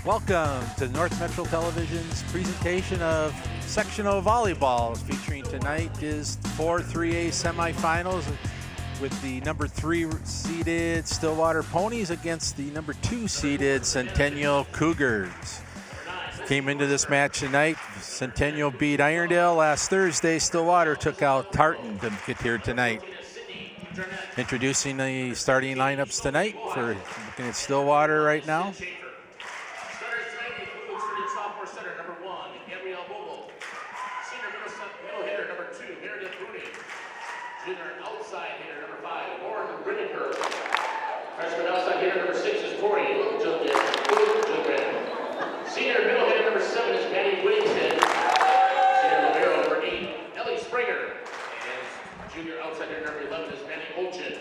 Welcome to North Metro Television's presentation of sectional volleyball. Featuring tonight is 4 3A semifinals with the number 3 seeded Stillwater Ponies against the number 2 seeded Centennial Cougars. Came into this match tonight. Centennial beat Irondale last Thursday. Stillwater took out Tartan to get here tonight. Introducing the starting lineups tonight for looking at Stillwater right now. Freshman outside hitter number 6 is Corey. Senior middle hitter number 7 is Maddie Whittington. Senior libero number 8, Ellie Springer. And junior outside hitter number 11 is Manny Olchin.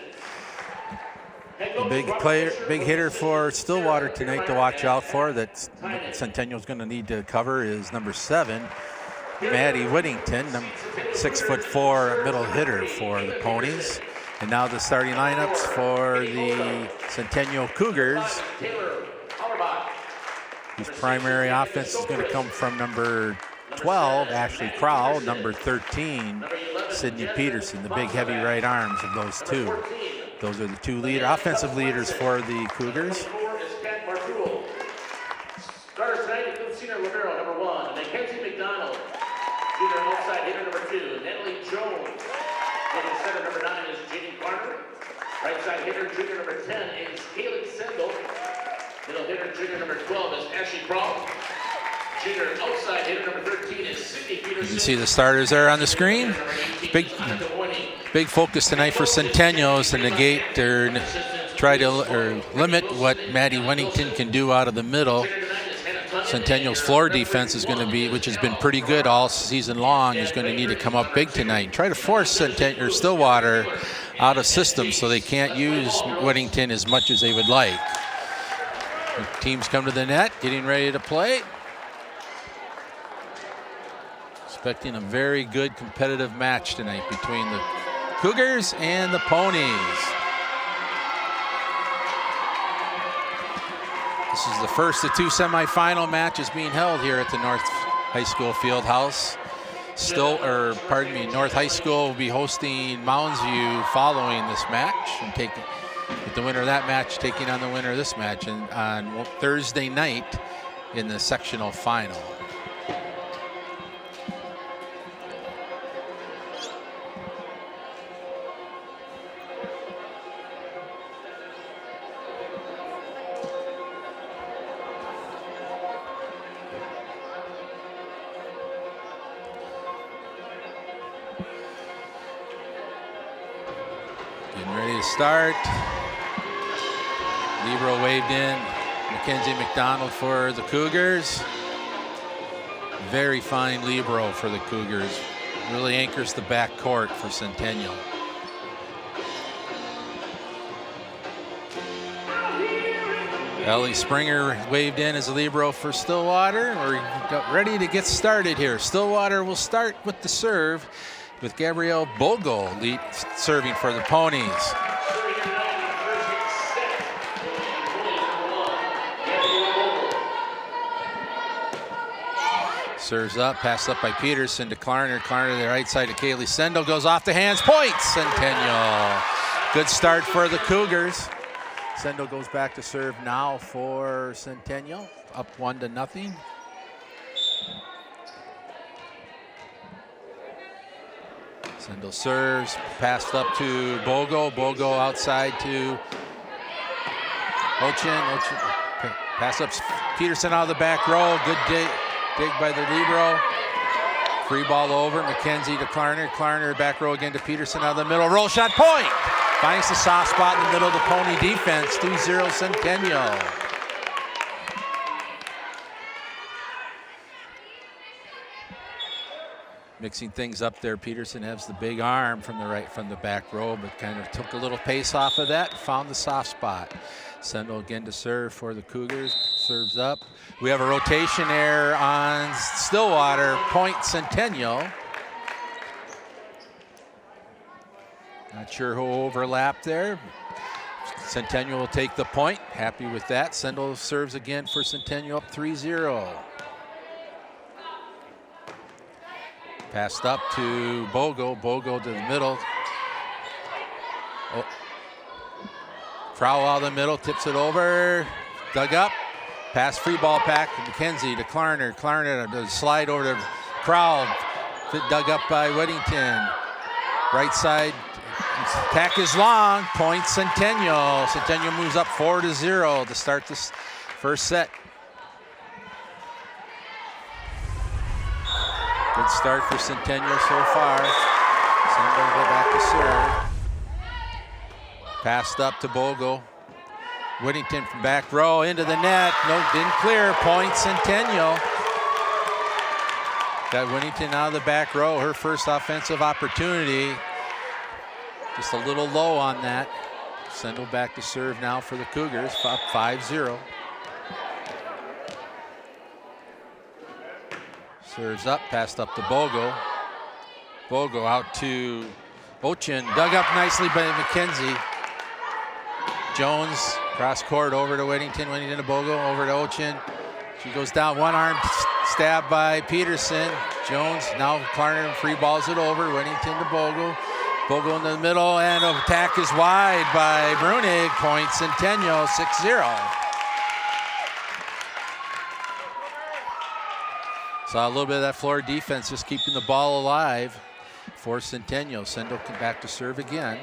Big hitter for Stillwater tonight to watch out for that Centennial's going to need to cover is number 7, Maddie Whittington, 6'4" middle hitter for the Ponies. And now the starting lineups for the Centennial Cougars, whose primary offense is going to come from number 12, Ashley Crowell, number 13, Sydney Peterson, the big heavy right arms of those two. Those are the two offensive leaders for the Cougars. Starters tonight include senior libero number 1, Mackenzie McDonald, junior outside hitter number 2, Natalie Jones. Middle center number 9 is Jaden Carter. Right side hitter junior number 10 is Callie Sendel. Middle hitter junior number 12 is Ashley Crawl. Junior outside hitter number 13 is Sydney Peterson. You can see the starters there on the screen. Big focus tonight for Centennial to negate or try to limit what Maddie Whittington can do out of the middle. Centennial's floor defense is going to be, which has been pretty good all season long, is going to need to come up big tonight. Try to force Stillwater out of system so they can't use Whittington as much as they would like. The teams come to the net, getting ready to play. Expecting a very good competitive match tonight between the Cougars and the Ponies. This is the first of 2 semifinal matches being held here at the North High School Fieldhouse. North High School will be hosting Mounds View following this match and with the winner of that match taking on the winner of this match on Thursday night in the sectional final. Start. Libero waved in. Mackenzie McDonald for the Cougars. Very fine libero for the Cougars. Really anchors the back court for Centennial. Ellie Springer waved in as a libero for Stillwater. We're ready to get started here. Stillwater will start with the serve with Gabrielle Bogle serving for the Ponies. Serves up, passed up by Peterson to Klarner. Klarner to the right side to Callie Sendel, goes off the hands, points Centennial. Good start for the Cougars. Sendel goes back to serve now for Centennial, up 1-0. Sendel serves, passed up to Bogo. Bogo outside to Ochin. Pass up Peterson out of the back row. Good dig by the libero. Free ball over. Mackenzie to Klarner. Klarner back row again to Peterson out of the middle. Roll shot, point! Finds the soft spot in the middle of the Pony defense. 2-0 Centennial. Mixing things up there, Peterson has the big arm from the back row, but kind of took a little pace off of that, found the soft spot. Sendel again to serve for the Cougars, serves up. We have a rotation error on Stillwater, point Centennial. Not sure who overlapped there. Centennial will take the point, happy with that. Sendel serves again for Centennial, up 3-0. Passed up to Bogo. Bogo to the middle. Oh. Crowell out of the middle, tips it over. Dug up. Pass free ball back to McKenzie to Klarner. Klarner to slide over to Crowell. Dug up by Whittington. Right side. Attack is long. Point Centennial. Centennial moves up 4-0 to start this first set. Good start for Centennial so far. Centennial go back to serve. Passed up to Bogo. Whittington from back row into the net. No, didn't clear. Point Centennial. Got Whittington out of the back row. Her first offensive opportunity. Just a little low on that. Sendel back to serve now for the Cougars. Up 5-0. Serves up, passed up to Bogo. Bogo out to Ochin, dug up nicely by McKenzie. Jones, cross court over to Whittington, Whittington to Bogo, over to Ochin. She goes down, one arm stab by Peterson. Jones, now Klarner free balls it over, Whittington to Bogo. Bogo in the middle, and attack is wide by Brunig, point Centennial, 6-0. Saw a little bit of that floor defense just keeping the ball alive for Centennial. Sendel come back to serve again.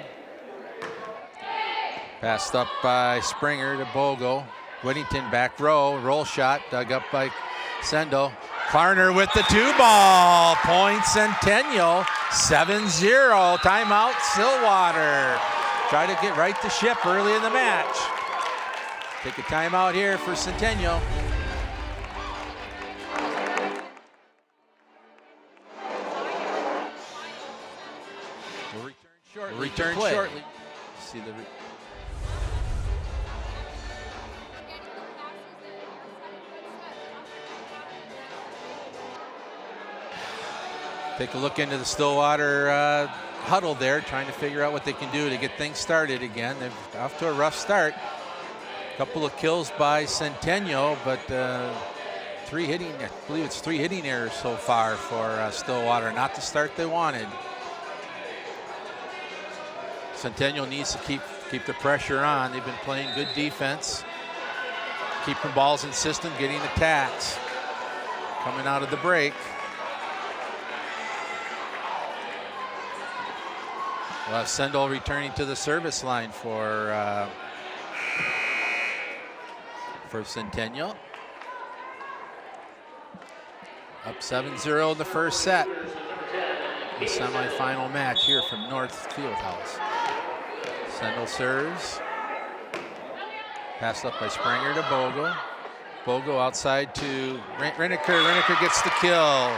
Passed up by Springer to Bogo. Whittington back row, roll shot, dug up by Sendel. Klarner with the 2-ball. Point Centennial, 7-0. Timeout Stillwater. Try to get right the ship early in the match. Take a timeout here for Centennial. We'll return shortly. See the take a look into the Stillwater huddle there, trying to figure out what they can do to get things started again. They're off to a rough start. A couple of kills by Centennial, but I believe it's three hitting errors so far for Stillwater. Not the start they wanted. Centennial needs to keep the pressure on. They've been playing good defense, keeping balls in system, getting attacks. Coming out of the break. We'll have Sendel returning to the service line for Centennial. Up 7-0 in the first set. The semifinal match here from North Fieldhouse. Sendel serves. Passed up by Springer to Bogo. Bogo outside to Reneker. Reneker gets the kill.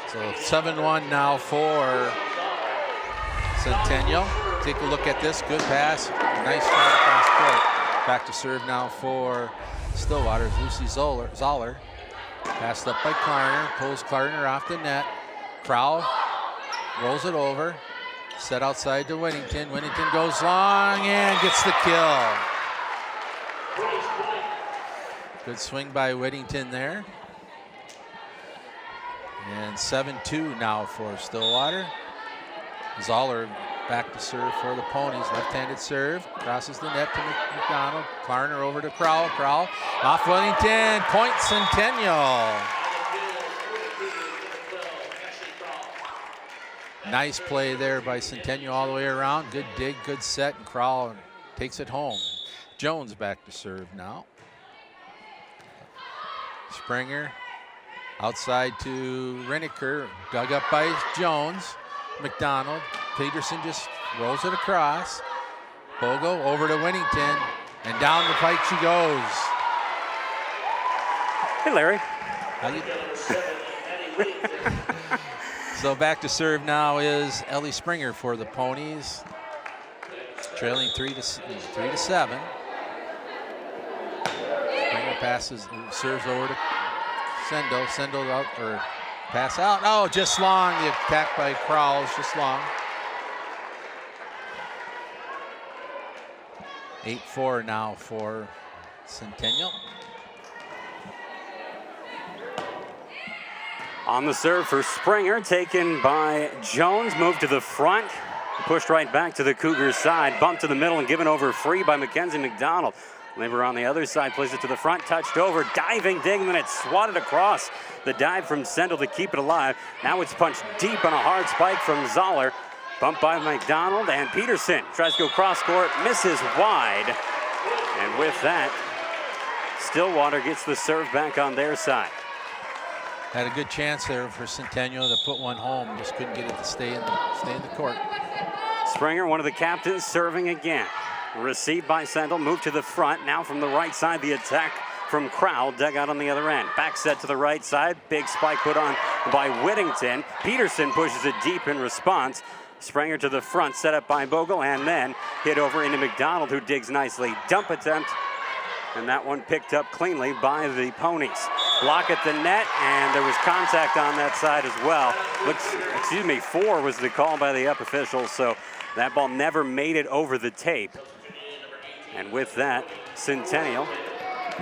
So 7-1 now for Centennial. Take a look at this. Good pass. Nice shot across court. Back to serve now for Stillwater. Lucy Zoller. Passed up by Klarner. Pulls Klarner off the net. Crowell rolls it over. Set outside to Whittington. Whittington goes long and gets the kill. Good swing by Whittington there. And 7-2 now for Stillwater. Zoller back to serve for the Ponies. Left-handed serve. Crosses the net to McDonald. Klarner over to Crowell. Crowell off Whittington. Point Centennial. Nice play there by Centennial all the way around. Good dig, good set, and Crowell takes it home. Jones back to serve now. Springer outside to Reneker, dug up by Jones. McDonald, Peterson just rolls it across. Bogo over to Whittington, and down the pike she goes. Hey, Larry. So back to serve now is Ellie Springer for the Ponies, trailing 3-7. Springer serves over to Sendo. Sendo out, or pass out. Oh, just long. The attack by Crowell is just long. 8-4 now for Centennial. On the serve for Springer, taken by Jones, moved to the front, pushed right back to the Cougars side, bumped to the middle and given over free by Mackenzie McDonald. Labor on the other side, plays it to the front, touched over, diving dig, and then it's swatted across. The dive from Sendel to keep it alive. Now it's punched deep on a hard spike from Zoller. Bumped by McDonald, and Peterson tries to go cross court, misses wide. And with that, Stillwater gets the serve back on their side. Had a good chance there for Centennial to put one home, just couldn't get it to stay in the court. Springer, one of the captains, serving again. Received by Sendel, moved to the front. Now from the right side, the attack from Crowell, dug out on the other end. Back set to the right side, big spike put on by Whittington. Peterson pushes it deep in response. Springer to the front, set up by Bogle, and then hit over into McDonald, who digs nicely. Dump attempt, and that one picked up cleanly by the Ponies. Block at the net, and there was contact on that side as well. Excuse me, 4 was the call by the up officials, so that ball never made it over the tape. And with that, Centennial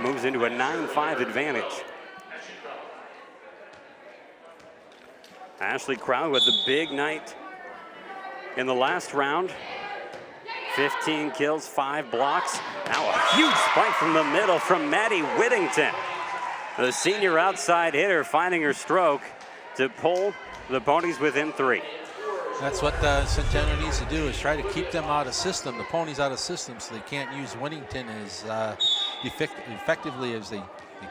moves into a 9-5 advantage. Ashley Crowell with the big night in the last round. 15 kills, 5 blocks. Now a huge spike from the middle from Maddie Whittington. The senior outside hitter finding her stroke to pull the Ponies within 3. That's what Centennial needs to do, is try to keep them out of system, the Ponies out of system, so they can't use Whittington as effectively as they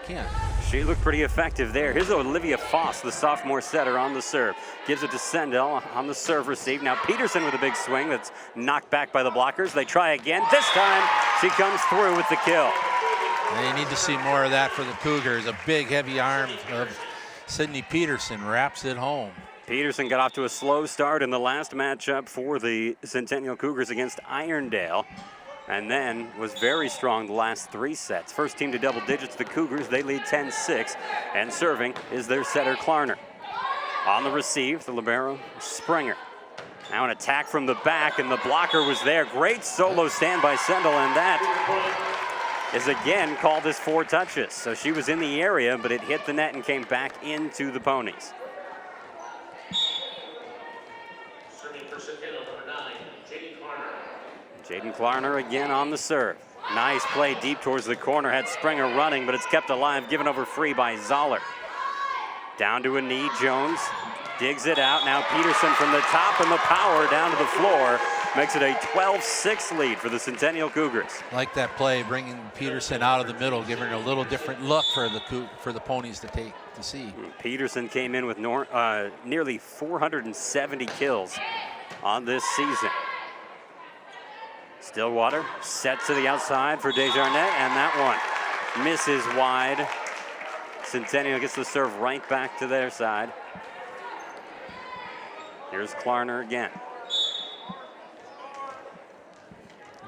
can. She looked pretty effective there. Here's Olivia Foss, the sophomore setter, on the serve. Gives it to Sendel on the serve receive. Now Peterson with a big swing that's knocked back by the blockers. They try again. This time she comes through with the kill. They need to see more of that for the Cougars. A big, heavy arm of Sydney Peterson wraps it home. Peterson got off to a slow start in the last matchup for the Centennial Cougars against Irondale, and then was very strong the last 3 sets. First team to double digits, the Cougars. They lead 10-6, and serving is their setter, Klarner. On the receive, the libero, Springer. Now an attack from the back, and the blocker was there. Great solo stand by Sendel, and that is again called as 4 touches. So she was in the area, but it hit the net and came back into the Ponies. Jaden Klarner again on the serve. Nice play deep towards the corner. Had Springer running, but it's kept alive, given over free by Zoller. Down to a knee, Jones digs it out. Now Peterson from the top, and the power down to the floor makes it a 12-6 lead for the Centennial Cougars. Like that play, bringing Peterson out of the middle, giving her a little different look for the Ponies to see. Peterson came in with nearly 470 kills on this season. Stillwater set to the outside for Desjardins, and that one misses wide. Centennial gets the serve right back to their side. Here's Klarner again.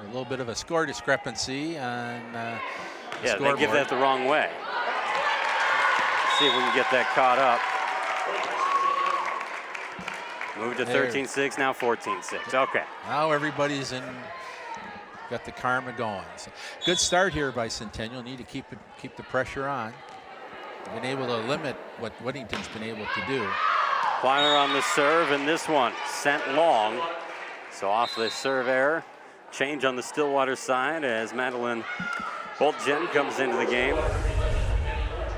A little bit of a score discrepancy on yeah, they give that the wrong way. See if we can get that caught up. Moved to 13-6, now 14-6. Okay. Now everybody's got the karma going. So good start here by Centennial. Need to keep the pressure on. Been able to limit what Whittington's been able to do. Klarner on the serve, and this one sent long. So off the serve error. Change on the Stillwater side as Madeline Boltgen comes into the game.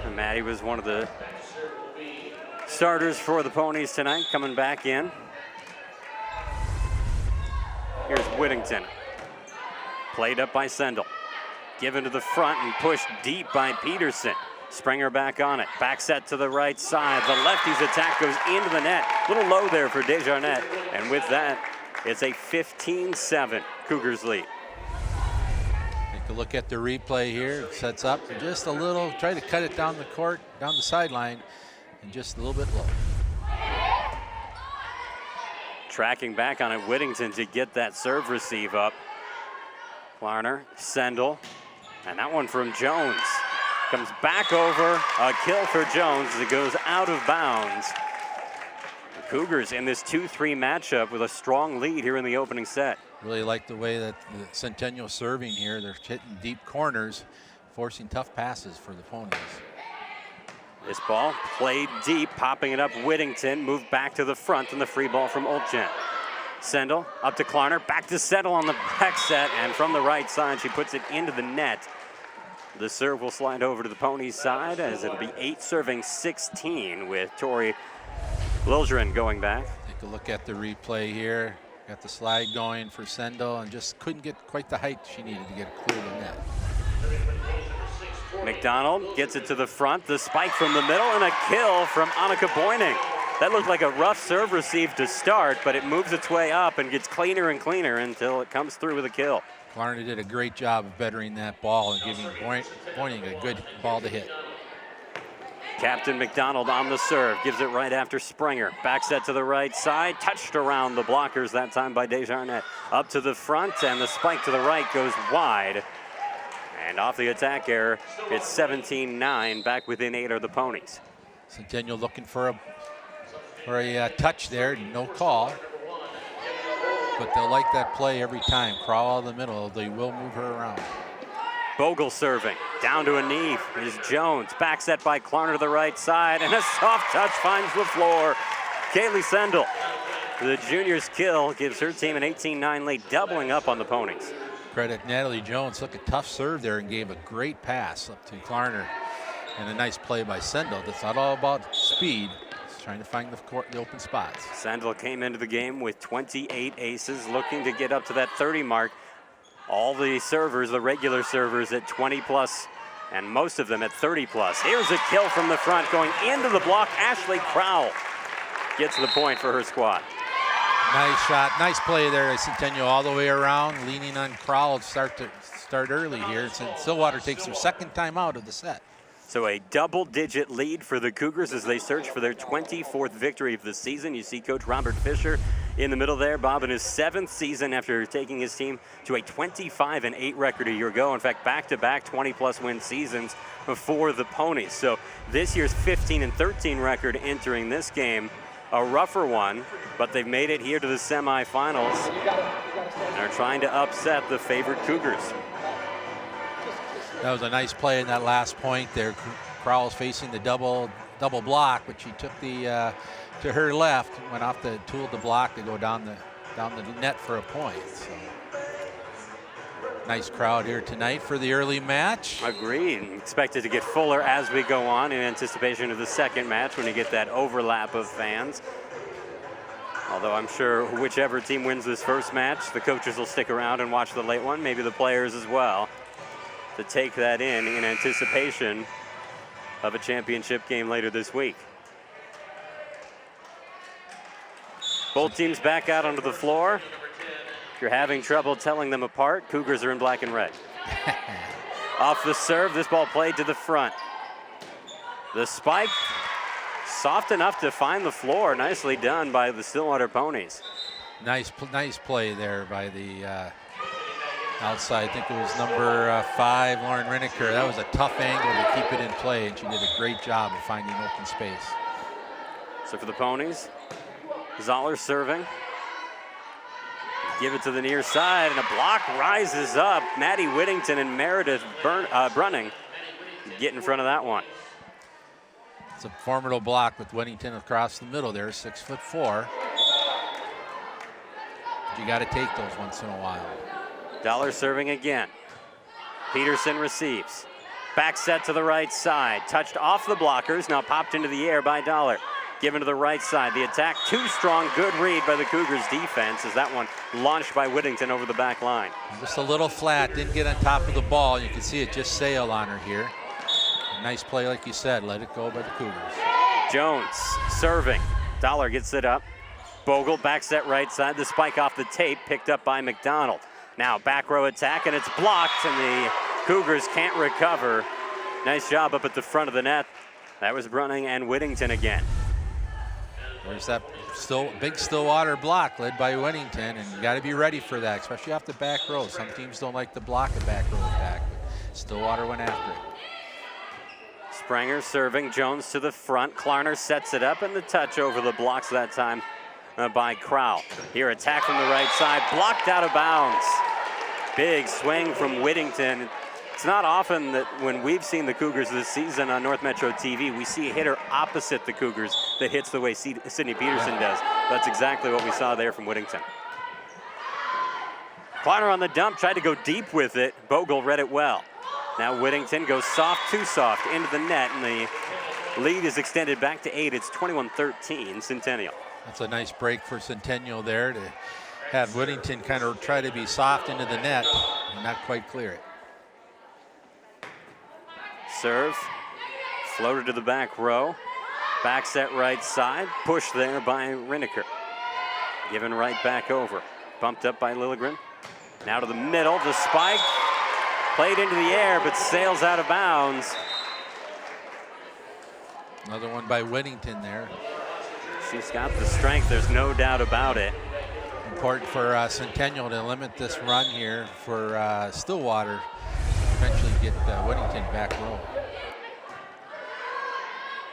And Maddie was one of the starters for the Ponies tonight, coming back in. Here's Whittington. Played up by Sendel. Given to the front and pushed deep by Peterson. Springer back on it. Back set to the right side. The lefty's attack goes into the net. A little low there for Desjardins. And with that, it's a 15-7 Cougars lead. a look at the replay here. It sets up just a little, try to cut it down the court, down the sideline, and just a little bit low. Tracking back on it, Whittington to get that serve receive up. Klarner, Sendel, and that one from Jones. Comes back over, a kill for Jones as it goes out of bounds. The Cougars in this 2-3 matchup with a strong lead here in the opening set. Really like the way that the Centennial serving here. They're hitting deep corners, forcing tough passes for the Ponies. This ball played deep, popping it up. Whittington moved back to the front, and the free ball from Olchen. Sendel up to Klarner, back to Sendel on the back set, and from the right side, she puts it into the net. The serve will slide over to the Ponies side as it'll be 8 serving 16 with Tori Lilgren going back. Take a look at the replay here. Got the slide going for Sendel and just couldn't get quite the height she needed to get it clear the net. McDonald gets it to the front, the spike from the middle, and a kill from Annika Boyning. That looked like a rough serve receive to start, but it moves its way up and gets cleaner and cleaner until it comes through with a kill. Klarner did a great job of bettering that ball and giving Boyning a good ball to hit. Captain McDonald on the serve, gives it right after Springer. Back set to the right side, touched around the blockers that time by Desjardins. Up to the front, and the spike to the right goes wide. And off the attack error, it's 17-9, back within 8 are the Ponies. Centennial looking for a touch there, no call. But they'll like that play every time. Crawl out of the middle, they will move her around. Bogle serving, down to a knee is Jones. Back set by Klarner to the right side, and a soft touch finds the floor. Kaylee Sendel, the junior's kill, gives her team an 18-9 lead, doubling up on the Ponies. Credit Natalie Jones, took a tough serve there and gave a great pass up to Klarner. And a nice play by Sendel. That's not all about speed. It's trying to find the open spots. Sendel came into the game with 28 aces, looking to get up to that 30 mark. All the servers, the regular servers, at 20 plus, and most of them at 30 plus. Here's a kill from the front, going into the block. Ashley Crowell gets the point for her squad. Nice shot, nice play there. Centennial all the way around, leaning on Crowell to start early here. Stillwater takes their second time out of the set. So a double-digit lead for the Cougars as they search for their 24th victory of the season. You see Coach Robert Fisher in the middle there. Bob in his 7th season after taking his team to a 25-8 record a year ago. In fact, back-to-back 20-plus win seasons for the Ponies. So this year's 15-13 record entering this game, a rougher one, but they've made it here to the semifinals and are trying to upset the favored Cougars. That was a nice play in that last point there. Crowell's facing the double block, but she took the to her left, went off the tool the block to go down the net for a point. So nice crowd here tonight for the early match. Agreed. Expected to get fuller as we go on in anticipation of the second match when you get that overlap of fans. Although I'm sure whichever team wins this first match, the coaches will stick around and watch the late one, maybe the players as well, to take that in anticipation of a championship game later this week. Both teams back out onto the floor. If you're having trouble telling them apart, Cougars are in black and red. Off the serve, this ball played to the front. The spike, soft enough to find the floor. Nicely done by the Stillwater Ponies. Nice play there by the outside. I think it was number 5, Lauren Reniker. That was a tough angle to keep it in play, and she did a great job of finding open space. So for the Ponies, Zoller serving. Give it to the near side, and a block rises up. Maddie Whittington and Meredith Brunning get in front of that one. It's a formidable block with Whittington across the middle there, 6'4". But you got to take those once in a while. Dollar serving again. Peterson receives. Back set to the right side. Touched off the blockers, now popped into the air by Dollar. Given to the right side. The attack too strong. Good read by the Cougars defense as that one launched by Whittington over the back line. Just a little flat, didn't get on top of the ball. You can see it just sail on her here. A nice play, like you said, let it go by the Cougars. Jones serving. Dollar gets it up. Bogle back set right side. The spike off the tape picked up by McDonald. Now back row attack, and it's blocked, and the Cougars can't recover. Nice job up at the front of the net. That was Brunning and Whittington again. There's that big Stillwater block led by Whittington, and you got to be ready for that, especially off the back row. Some teams don't like to block a back row attack, but Stillwater went after it. Springer serving, Jones to the front. Klarner sets it up, and the touch over the blocks that time by Crowell. Here, attack from the right side, blocked out of bounds. Big swing from Whittington. It's not often that when we've seen the Cougars this season on North Metro TV, we see a hitter opposite the Cougars that hits the way Sidney Peterson does. That's exactly what we saw there from Whittington. Klarner on the dump, tried to go deep with it. Bogle read it well. Now Whittington goes soft, too soft, into the net, and the lead is extended back to 8. It's 21-13, Centennial. That's a nice break for Centennial there to have Whittington kind of try to be soft into the net and not quite clear it. Serve, floated to the back row. Back set right side, pushed there by Rineker. Given right back over. Bumped up by Lilligren. Now to the middle, the spike. Played into the air, but sails out of bounds. Another one by Whittington there. She's got the strength, there's no doubt about it. Important for Centennial to limit this run here for Stillwater. Eventually get Whittington back row.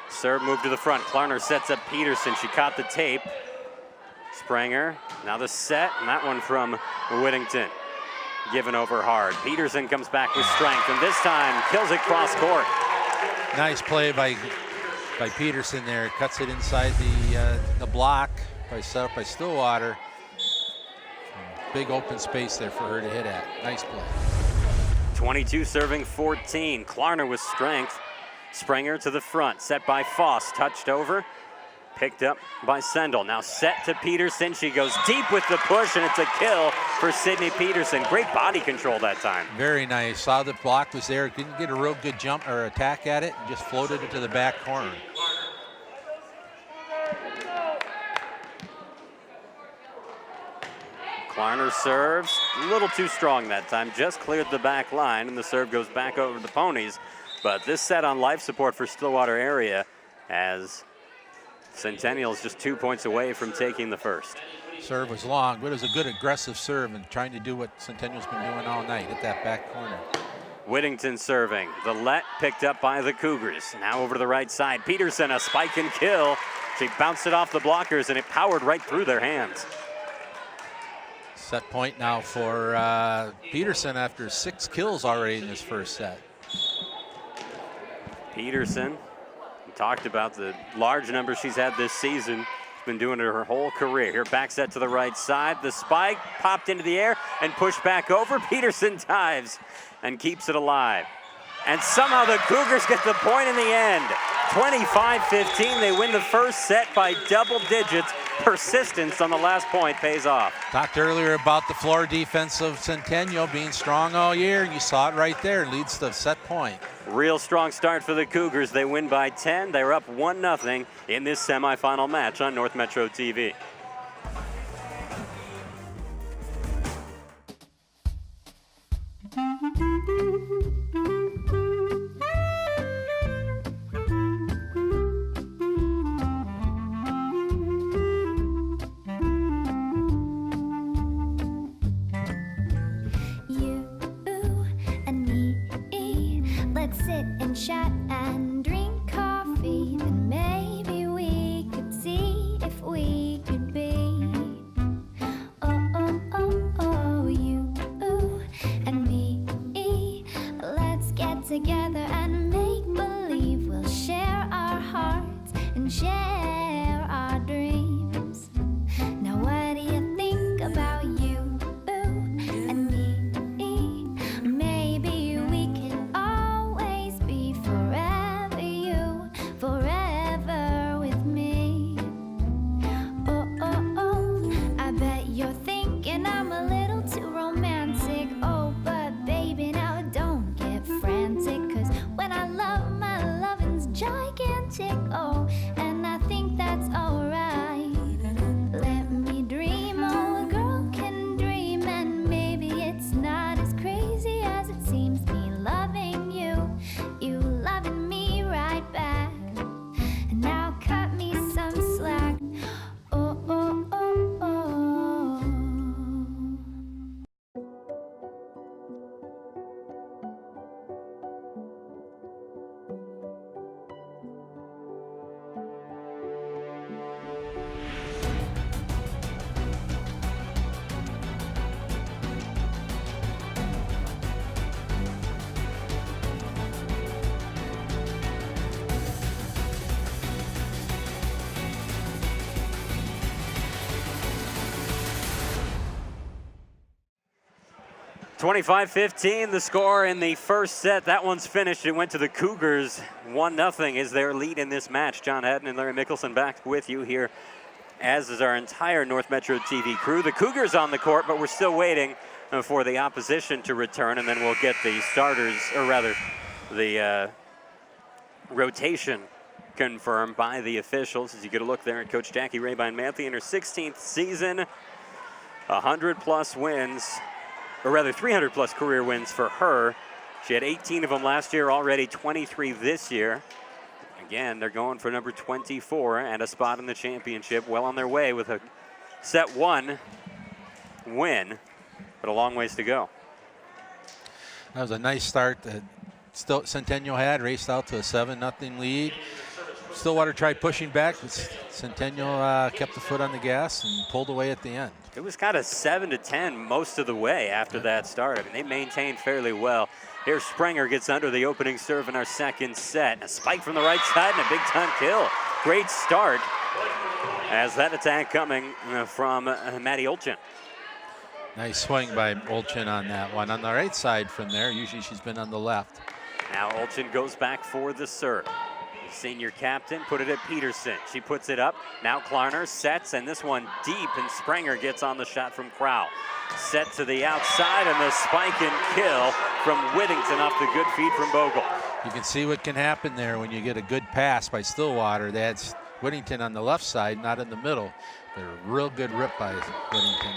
Serve move to the front. Klarner sets up Peterson. She caught the tape. Springer, now the set, and that one from Whittington. Given over hard. Peterson comes back with strength, and this time kills it cross court. Nice play by Peterson there. Cuts it inside the block set up by Stillwater. Big open space there for her to hit at. Nice play. 22 serving 14. Klarner with strength. Springer to the front, set by Foss, touched over, picked up by Sendel. Now set to Peterson. She goes deep with the push, and it's a kill for Sidney Peterson. Great body control that time. Very nice. Saw the block was there. Didn't get a real good jump or attack at it. Just floated it to the back corner. Klarner serves, a little too strong that time. Just cleared the back line, and the serve goes back over to the Ponies. But this set on life support for Stillwater area, as Centennial's just 2 points away from taking the first. Serve was long, but it was a good aggressive serve and trying to do what Centennial's been doing all night at that back corner. Whittington serving. The let picked up by the Cougars. Now over to the right side. Peterson, a spike and kill. She bounced it off the blockers, and it powered right through their hands. Set point now for Peterson after 6 kills already in this first set. Peterson, we talked about the large numbers she's had this season. She's been doing it her whole career. Here, back set to the right side. The spike popped into the air and pushed back over. Peterson dives and keeps it alive. And somehow the Cougars get the point in the end. 25-15, they win the first set by double digits. Persistence on the last point pays off. Talked earlier about the floor defense of Centennial being strong all year. You saw it right there. Leads to set point. Real strong start for the Cougars. They win by 10. They're up 1-0 in this semifinal match on North Metro TV. Sit and chat and drink coffee, then maybe we could see if we could be. You and me. Let's get together and make believe we'll share our hearts and share our dreams. Now what do you think about you and me? Maybe we can always be forever you, forever with me. I bet you're thinking I'm a little too romantic. Oh, but baby, now don't get frantic, 'cause when I love, my loving's gigantic. Oh, and I 25-15 the score in the first set. That one's finished. It went to the Cougars. 1-0 is their lead in this match. John Hadden and Larry Mickelson back with you here, as is our entire North Metro TV crew. The Cougars on the court, but we're still waiting for the opposition to return, and then we'll get the starters, or rather the rotation confirmed by the officials. As you get a look there at Coach Jackie Rabine-Manthey in her 16th season, 100-plus wins, or rather 300-plus career wins for her. She had 18 of them last year, already 23 this year. Again, they're going for number 24 and a spot in the championship, well on their way with a set 1 win, but a long ways to go. That was a nice start that Centennial had, raced out to a 7-0 lead. Stillwater tried pushing back, but Centennial kept the foot on the gas and pulled away at the end. It was kind of 7-10 most of the way after that start. I mean, they maintained fairly well. Here Springer gets under the opening serve in our second set. And a spike from the right side and a big-time kill. Great start as that attack coming from Maddie Olchen. Nice swing by Olchen on that one. On the right side from there, usually she's been on the left. Now Olchen goes back for the serve. Senior captain put it at Peterson. She puts it up. Now Klarner sets, and this one deep, and Springer gets on the shot from Crowell. Set to the outside, and the spike and kill from Whittington off the good feed from Bogle. You can see what can happen there when you get a good pass by Stillwater. That's Whittington on the left side, not in the middle. But a real good rip by Whittington.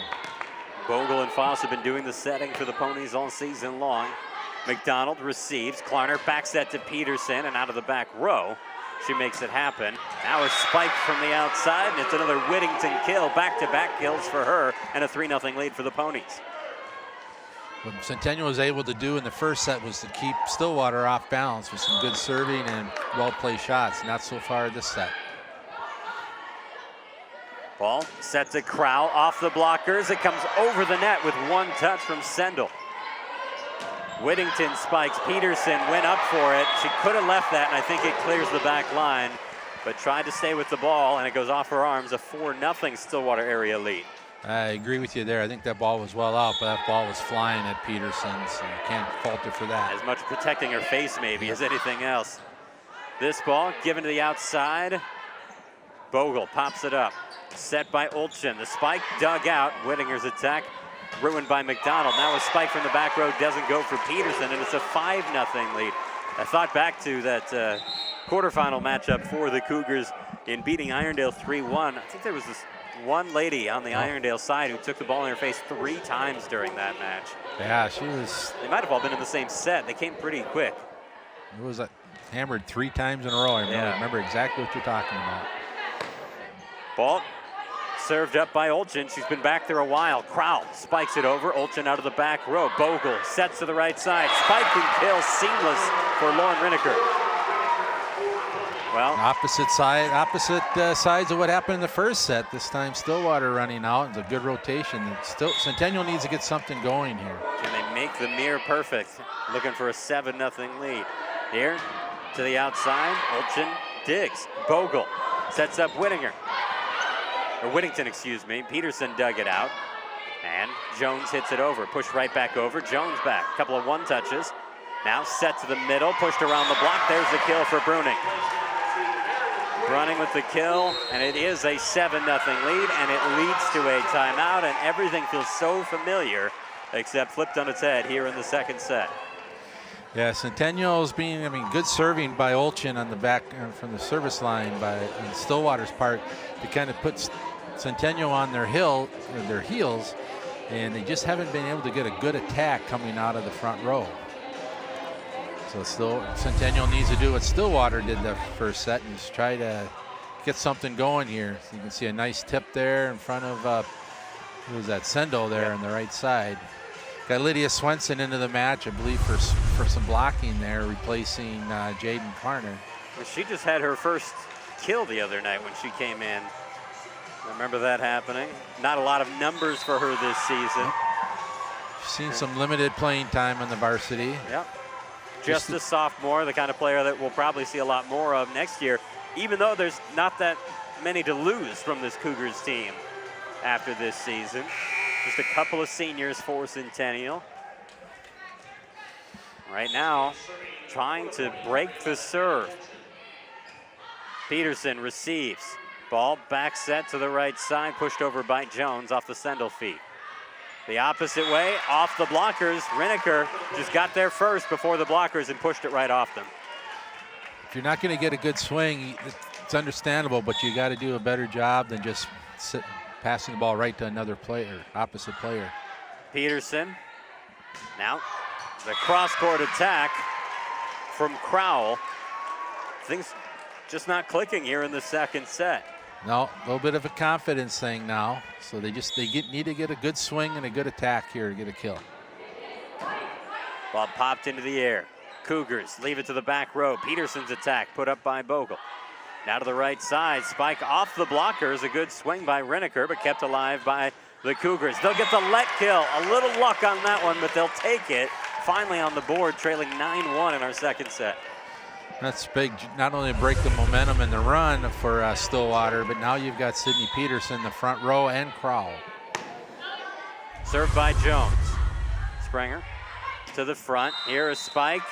Bogle and Foss have been doing the setting for the Ponies all season long. McDonald receives. Klarner backs that to Peterson, and out of the back row, she makes it happen. Now a spike from the outside, and it's another Whittington kill. Back-to-back kills for her, and a 3-0 lead for the Ponies. What Centennial was able to do in the first set was to keep Stillwater off balance with some good serving and well-played shots. Not so far this set. Ball set to Crowell off the blockers. It comes over the net with one touch from Sendel. Whittington spikes. Peterson went up for it. She could have left that, and I think it clears the back line, but tried to stay with the ball, and it goes off her arms. A 4-0 Stillwater area lead. I agree with you there. I think that ball was well out, but that ball was flying at Peterson, so you can't fault her for that. As much protecting her face maybe as anything else. This ball given to the outside. Bogle pops it up. Set by Olchen. The spike dug out. Whittinger's attack ruined by McDonald. Now a spike from the back row doesn't go for Peterson, and it's a 5-0 lead. I thought back to that quarterfinal matchup for the Cougars in beating Irondale 3-1. I think there was this one lady on the Irondale side who took the ball in her face 3 times during that match. Yeah, she was. They might have all been in the same set. They came pretty quick. It was hammered 3 times in a row. I remember exactly what you're talking about. Ball served up by Olchen. She's been back there a while. Crowell spikes it over. Olchen out of the back row. Bogle sets to the right side. Spike and kill seamless for Lauren Rineker. Well, opposite sides of what happened in the first set. This time Stillwater running out. It's a good rotation. Centennial needs to get something going here. Can they make the mirror perfect? Looking for a 7-0 lead. Here to the outside. Olchen digs. Bogle sets up Whittington, excuse me. Peterson dug it out. And Jones hits it over. Pushed right back over. Jones back. A couple of one-touches. Now set to the middle. Pushed around the block. There's the kill for Bruning. Running with the kill, and it is a 7-0 lead, and it leads to a timeout, and everything feels so familiar, except flipped on its head here in the second set. Yeah, Centennial's being, good serving by Olchen on the back from the service line by Stillwater's part to kind of put Centennial on their heels, and they just haven't been able to get a good attack coming out of the front row. So Centennial needs to do what Stillwater did the first set and just try to get something going here. So you can see a nice tip there in front of, who was that, Sendel there on the right side. Got Lydia Swenson into the match, I believe, for some blocking there, replacing Jaden Klarner. Well, she just had her first kill the other night when she came in. Remember that happening? Not a lot of numbers for her this season. She's seen some limited playing time on the varsity. Yep. Just a sophomore, the kind of player that we'll probably see a lot more of next year, even though there's not that many to lose from this Cougars team after this season. Just a couple of seniors for Centennial. right now trying to break the serve. Peterson receives. Ball back set to the right side, pushed over by Jones off the Sendel feet. The opposite way, off the blockers. Rineker just got there first before the blockers and pushed it right off them. If you're not going to get a good swing, it's understandable, but you got to do a better job than just passing the ball right to another player, opposite player. Peterson. Now, the cross-court attack from Crowell. Things just not clicking here in the second set. No, a little bit of a confidence thing now. So they need to get a good swing and a good attack here to get a kill. Ball popped into the air. Cougars leave it to the back row. Peterson's attack put up by Bogle. Now to the right side. Spike off the blockers. A good swing by Rineker, but kept alive by the Cougars. They'll get the let kill. A little luck on that one, but they'll take it. Finally on the board, trailing 9-1 in our second set. That's big, not only break the momentum and the run for Stillwater, but now you've got Sidney Peterson, the front row, and Crowell. Served by Jones. Springer to the front. Here a spike,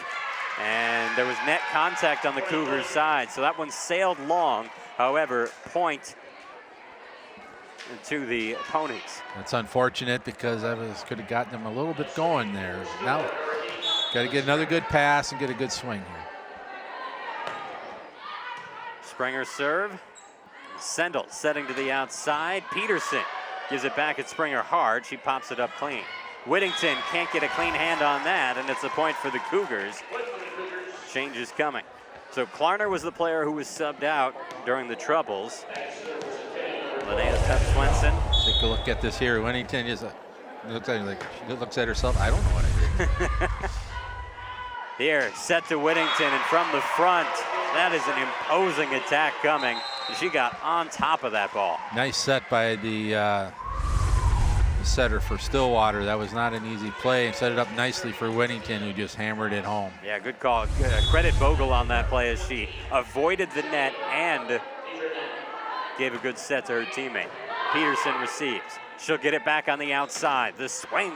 and there was net contact on the Cougars side, so that one sailed long. However, point to the Ponies. That's unfortunate because could have gotten them a little bit going there. Now, got to get another good pass and get a good swing here. Springer serve. Sendel setting to the outside. Peterson gives it back at Springer hard. She pops it up clean. Whittington can't get a clean hand on that, and it's a point for the Cougars. Change is coming. So Klarner was the player who was subbed out during the troubles. Linnea Tubb-Swenson. Take a look at this here. Whittington looks at herself. I don't know what I did. Here, set to Whittington, and from the front, that is an imposing attack coming. She got on top of that ball. Nice set by the setter for Stillwater. That was not an easy play, and set it up nicely for Whittington, who just hammered it home. Yeah, good call. Credit Bogle on that play as she avoided the net and gave a good set to her teammate. Peterson receives. She'll get it back on the outside. The swing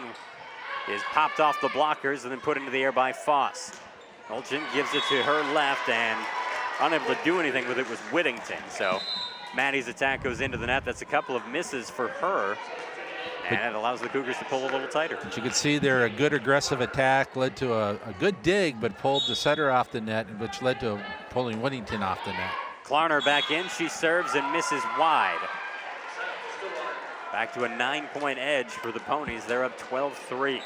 is popped off the blockers and then put into the air by Foss. Olchin gives it to her left, and unable to do anything with it was Whittington. So Maddie's attack goes into the net. That's a couple of misses for her, and it allows the Cougars to pull a little tighter. But you can see there a good aggressive attack led to a good dig, but pulled the setter off the net, which led to pulling Whittington off the net. Klarner back in. She serves and misses wide. Back to a 9-point edge for the Ponies. They're up 12-3.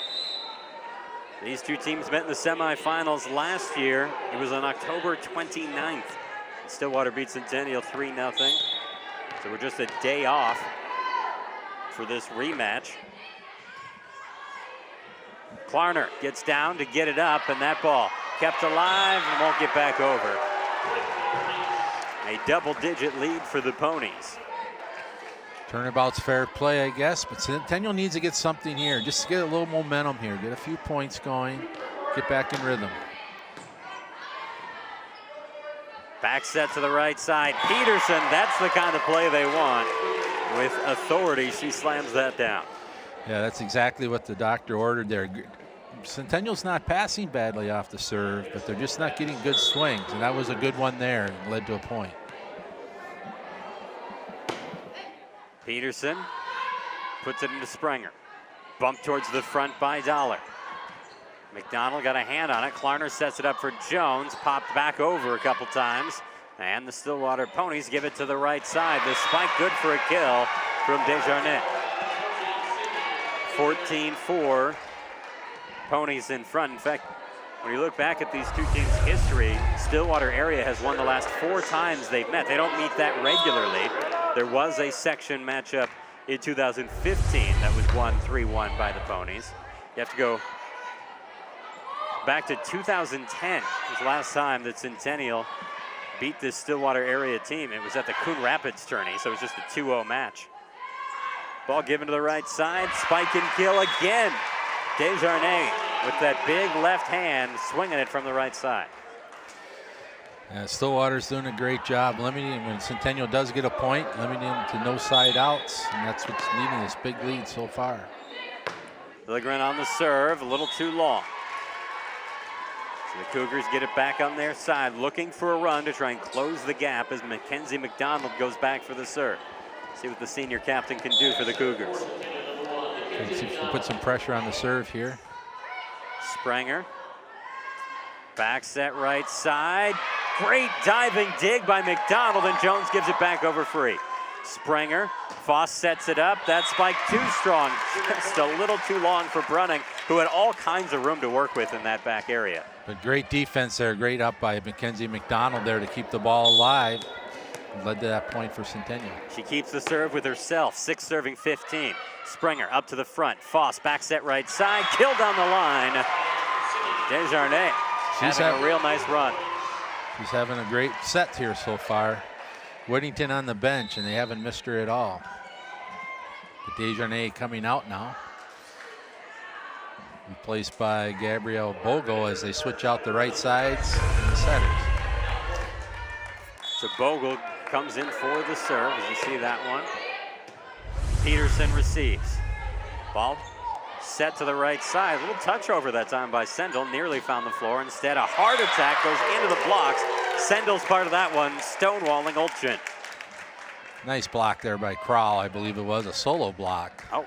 These two teams met in the semifinals last year. It was on October 29th. Stillwater beat Centennial 3-0. So we're just a day off for this rematch. Klarner gets down to get it up, and that ball kept alive and won't get back over. A double-digit lead for the Ponies. Turnabout's fair play, I guess, but Centennial needs to get something here. Just to get a little momentum here, get a few points going, get back in rhythm. Back set to the right side. Peterson, that's the kind of play they want. With authority, she slams that down. Yeah, that's exactly what the doctor ordered there. Centennial's not passing badly off the serve, but they're just not getting good swings, and that was a good one there and led to a point. Peterson puts it into Springer. Bumped towards the front by Dollar. McDonald got a hand on it. Klarner sets it up for Jones. Popped back over a couple times. And the Stillwater Ponies give it to the right side. The spike good for a kill from Desjardins. 14-4. Ponies in front. In fact, when you look back at these two teams' history, Stillwater area has won the last 4 times they've met. They don't meet that regularly. There was a section matchup in 2015 that was won 3-1 by the Ponies. You have to go back to 2010. It was the last time that Centennial beat this Stillwater area team. It was at the Coon Rapids tourney, so it was just a 2-0 match. Ball given to the right side. Spike and kill again. Desjardins with that big left hand swinging it from the right side. Yeah, Stillwater's doing a great job limiting, when Centennial does get a point, limiting them to no side outs, and that's what's leading this big lead so far. Lilligren on the serve, a little too long. The Cougars get it back on their side, looking for a run to try and close the gap as Mackenzie McDonald goes back for the serve. See what the senior captain can do for the Cougars. See if she can put some pressure on the serve here. Springer. Back set right side. Great diving dig by McDonald, and Jones gives it back over free. Springer. Foss sets it up. That spike too strong. Just a little too long for Brunning, who had all kinds of room to work with in that back area. But great defense there. Great up by Mackenzie McDonald there to keep the ball alive. Led to that point for Centennial. She keeps the serve with herself. 6 serving 15. Springer up to the front. Foss back set right side. Kill down the line. Desjardins having a real nice run. She's having a great set here so far. Whittington on the bench, and they haven't missed her at all. But Desjardins coming out now. Replaced by Gabrielle Bogle as they switch out the right sides and the setters. So Bogle comes in for the serve, as you see that one. Peterson receives. Ball set to the right side. A little touch over that time by Sendel. Nearly found the floor. Instead, a hard attack goes into the blocks. Sendel's part of that one, stonewalling Olchen. Nice block there by Krall. I believe it was a solo block. Oh.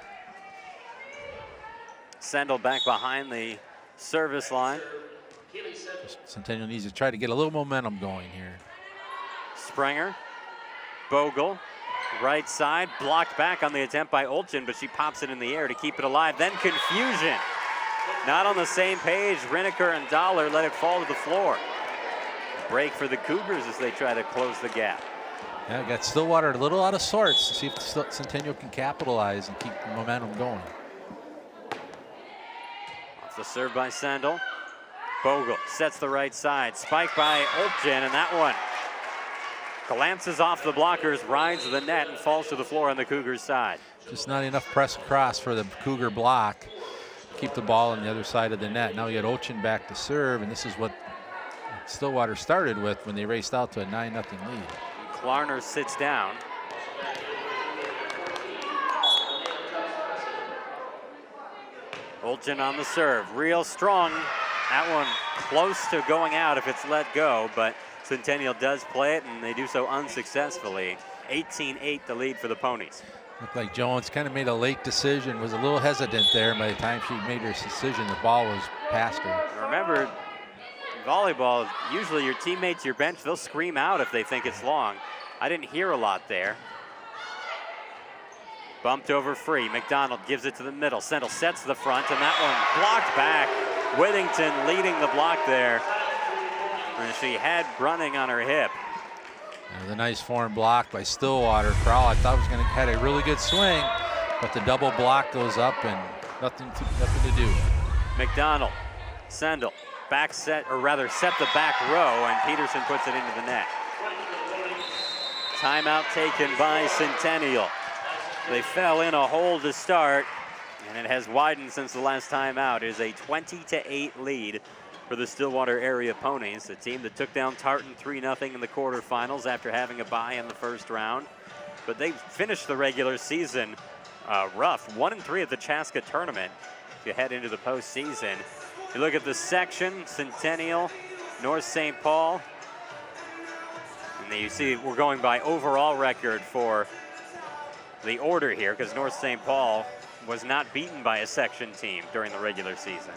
Sendel back behind the service line. Centennial needs to try to get a little momentum going here. Springer. Bogle. Right side, blocked back on the attempt by Olchen, but she pops it in the air to keep it alive. Then confusion. Not on the same page. Rineker and Dollar let it fall to the floor. Break for the Cougars as they try to close the gap. Yeah, got Stillwater a little out of sorts to see if Centennial can capitalize and keep the momentum going. Off the serve by Sandel. Bogle sets the right side. Spike by Olchen, and that one glances off the blockers, rides the net, and falls to the floor on the Cougars' side. Just not enough press across for the Cougar block. Keep the ball on the other side of the net. Now we get Olchen back to serve, and this is what Stillwater started with when they raced out to a 9-0 lead. Klarner sits down. Olchen on the serve, real strong. That one close to going out if it's let go, but Centennial does play it, and they do so unsuccessfully. 18-8 the lead for the Ponies. Looked like Jones kind of made a late decision, was a little hesitant there. By the time she made her decision, the ball was past her. Remember, in volleyball, usually your teammates, your bench, they'll scream out if they think it's long. I didn't hear a lot there. Bumped over free. McDonald gives it to the middle. Sendel sets the front, and that one blocked back. Whittington leading the block there. And she had Brunning on her hip. The nice form block by Stillwater. Krall, I thought was going to had a really good swing, but the double block goes up and nothing to do. McDonald, Sendel, back set, or rather set the back row, and Peterson puts it into the net. Timeout taken by Centennial. They fell in a hole to start, and it has widened since the last time out. It is a 20-8 lead for the Stillwater area Ponies, a team that took down Tartan 3-0 in the quarterfinals after having a bye in the first round. But they finished the regular season rough, 1-3 at the Chaska tournament if you head into the postseason. You look at the section, Centennial, North St. Paul, and then you see we're going by overall record for the order here because North St. Paul was not beaten by a section team during the regular season.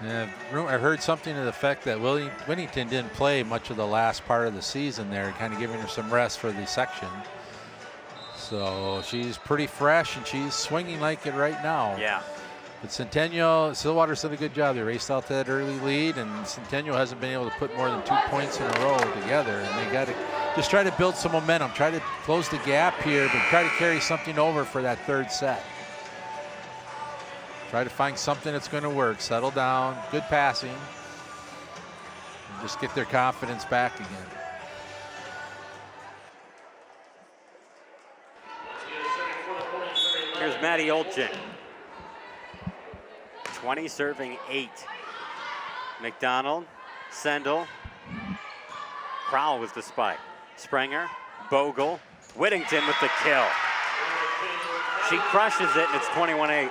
Yeah, I've heard something to the effect that Whittington didn't play much of the last part of the season there, kind of giving her some rest for the section. So she's pretty fresh and she's swinging like it right now. Yeah. But Stillwater did a good job. They raced out that early lead, and Centennial hasn't been able to put more than 2 points in a row together. And they got to just try to build some momentum, try to close the gap here, but try to carry something over for that third set. Try to find something that's going to work. Settle down, good passing, and just get their confidence back again. Here's Maddie Olchen. 20 serving 8. McDonald, Sendel, Krall with the spike. Springer, Bogle, Whittington with the kill. She crushes it, and it's 21-8.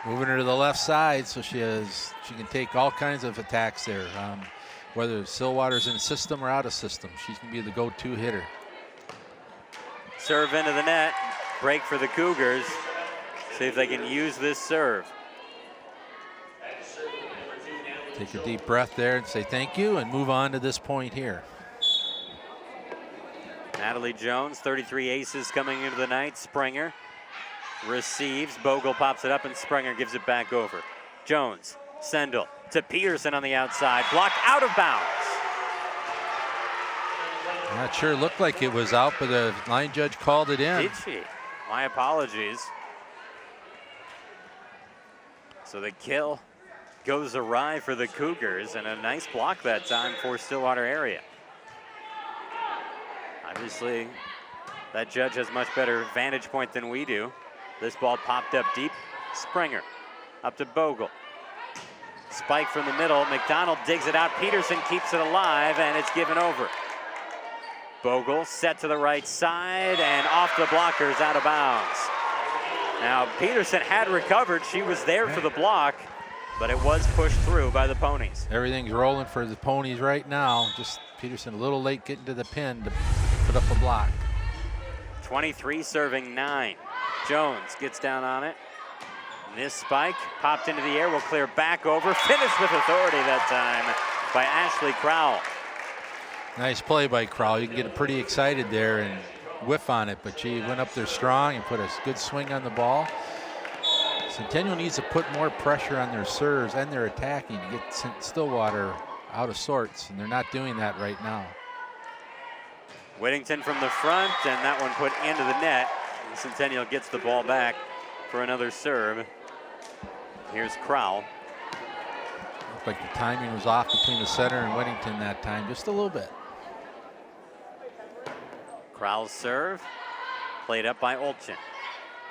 Moving her to the left side so she can take all kinds of attacks there. Whether Stillwater's in system or out of system, she can be the go-to hitter. Serve into the net. Break for the Cougars. See if they can use this serve. Take a deep breath there and say thank you and move on to this point here. Natalie Jones, 33 aces coming into the night. Springer receives. Bogle pops it up and Springer gives it back over. Jones, Sendel to Peterson on the outside. Blocked out of bounds. Not sure, looked like it was out, but the line judge called it in. Did she? My apologies. So the kill goes awry for the Cougars, and a nice block that time for Stillwater area. Obviously, that judge has much better vantage point than we do. This ball popped up deep. Springer up to Bogle. Spike from the middle. McDonald digs it out. Peterson keeps it alive, and it's given over. Bogle set to the right side and off the blockers, out of bounds. Now, Peterson had recovered. She was there for the block, but it was pushed through by the Ponies. Everything's rolling for the Ponies right now. Just Peterson a little late getting to the pin to put up a block. 23 serving 9. Jones gets down on it. This spike popped into the air, will clear back over. Finished with authority that time by Ashley Crowell. Nice play by Crowell. You can get pretty excited there and whiff on it, but she went up there strong and put a good swing on the ball. Centennial needs to put more pressure on their serves and their attacking to get Stillwater out of sorts, and they're not doing that right now. Whittington from the front, and that one put into the net. And Centennial gets the ball back for another serve. Here's Crowell. Looked like the timing was off between the center and Whittington that time, just a little bit. Crowell's serve, played up by Olchen.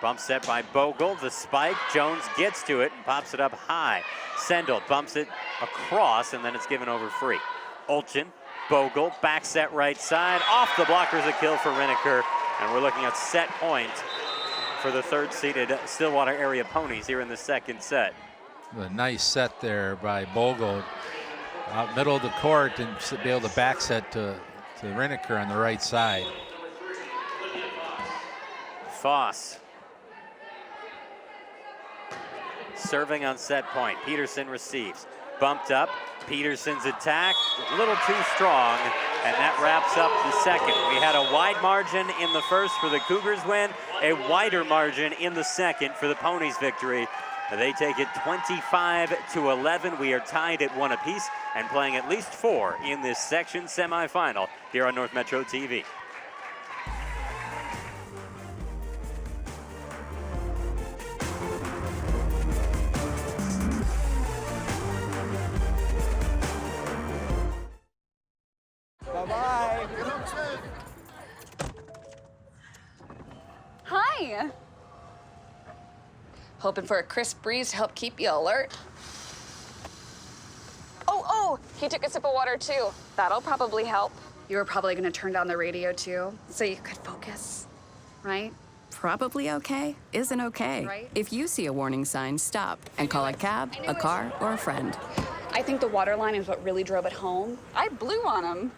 Bump set by Bogle, the spike. Jones gets to it and pops it up high. Sendel bumps it across, and then it's given over free. Olchen, Bogle, back set right side. Off the blockers, a kill for Rinneker. And we're looking at set point for the third-seeded Stillwater area Ponies here in the second set. A nice set there by Bogle. Out middle of the court and be able to back set to Rinneker on the right side. Foss serving on set point. Peterson receives. Bumped up. Peterson's attack, a little too strong, and that wraps up the second. We had a wide margin in the first for the Cougars win, a wider margin in the second for the Ponies victory. They take it 25-11. We are tied at 1 apiece and playing at least 4 in this section semifinal here on North Metro TV. Bye-bye. Hi. Hoping for a crisp breeze to help keep you alert. Oh, he took a sip of water too. That'll probably help. You were probably gonna turn down the radio too, so you could focus, right? Probably okay isn't okay. Right. If you see a warning sign, stop and call a cab, a car, or a friend. I think the water line is what really drove it home. I blew on him.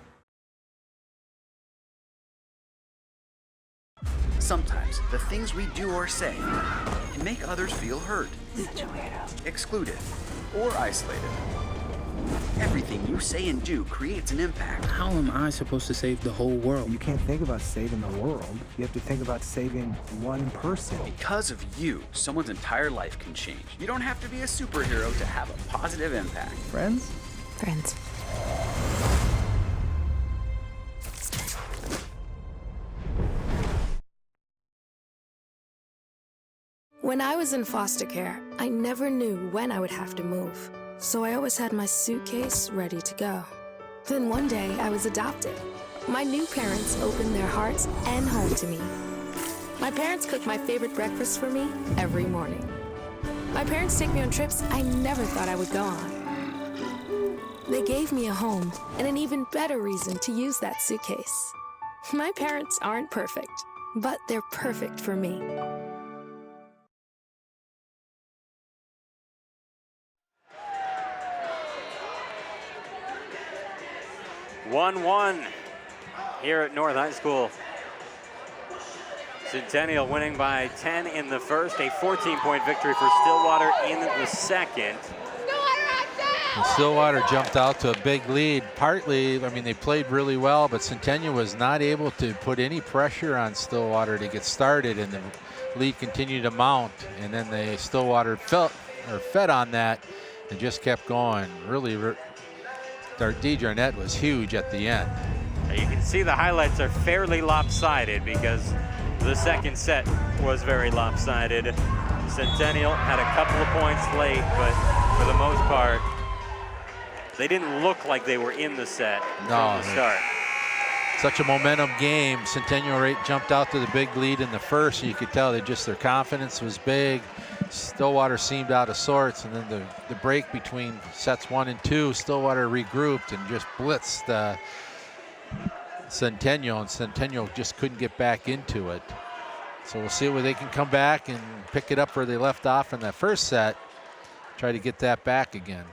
Sometimes the things we do or say can make others feel hurt, excluded, or isolated. Everything you say and do creates an impact. How am I supposed to save the whole world? You can't think about saving the world. You have to think about saving one person. Because of you, someone's entire life can change. You don't have to be a superhero to have a positive impact. Friends? Friends. When I was in foster care, I never knew when I would have to move. So I always had my suitcase ready to go. Then one day, I was adopted. My new parents opened their hearts and home to me. My parents cook my favorite breakfast for me every morning. My parents take me on trips I never thought I would go on. They gave me a home and an even better reason to use that suitcase. My parents aren't perfect, but they're perfect for me. 1-1 here at North High School. Centennial winning by 10 in the first, a 14-point victory for Stillwater in the second. And Stillwater jumped out to a big lead. Partly, I mean, they played really well, but Centennial was not able to put any pressure on Stillwater to get started, and the lead continued to mount. And then Stillwater fed on that and just kept going. Really, Dejarnette was huge at the end. You can see the highlights are fairly lopsided because the second set was very lopsided. Centennial had a couple of points late, but for the most part, they didn't look like they were in the set from the start. Such a momentum game. Centennial jumped out to the big lead in the first, and you could tell their confidence was big. Stillwater seemed out of sorts, and then the break between sets 1 and 2, Stillwater regrouped and just blitzed Centennial, and Centennial just couldn't get back into it. So we'll see where they can come back and pick it up where they left off in that first set, try to get that back again.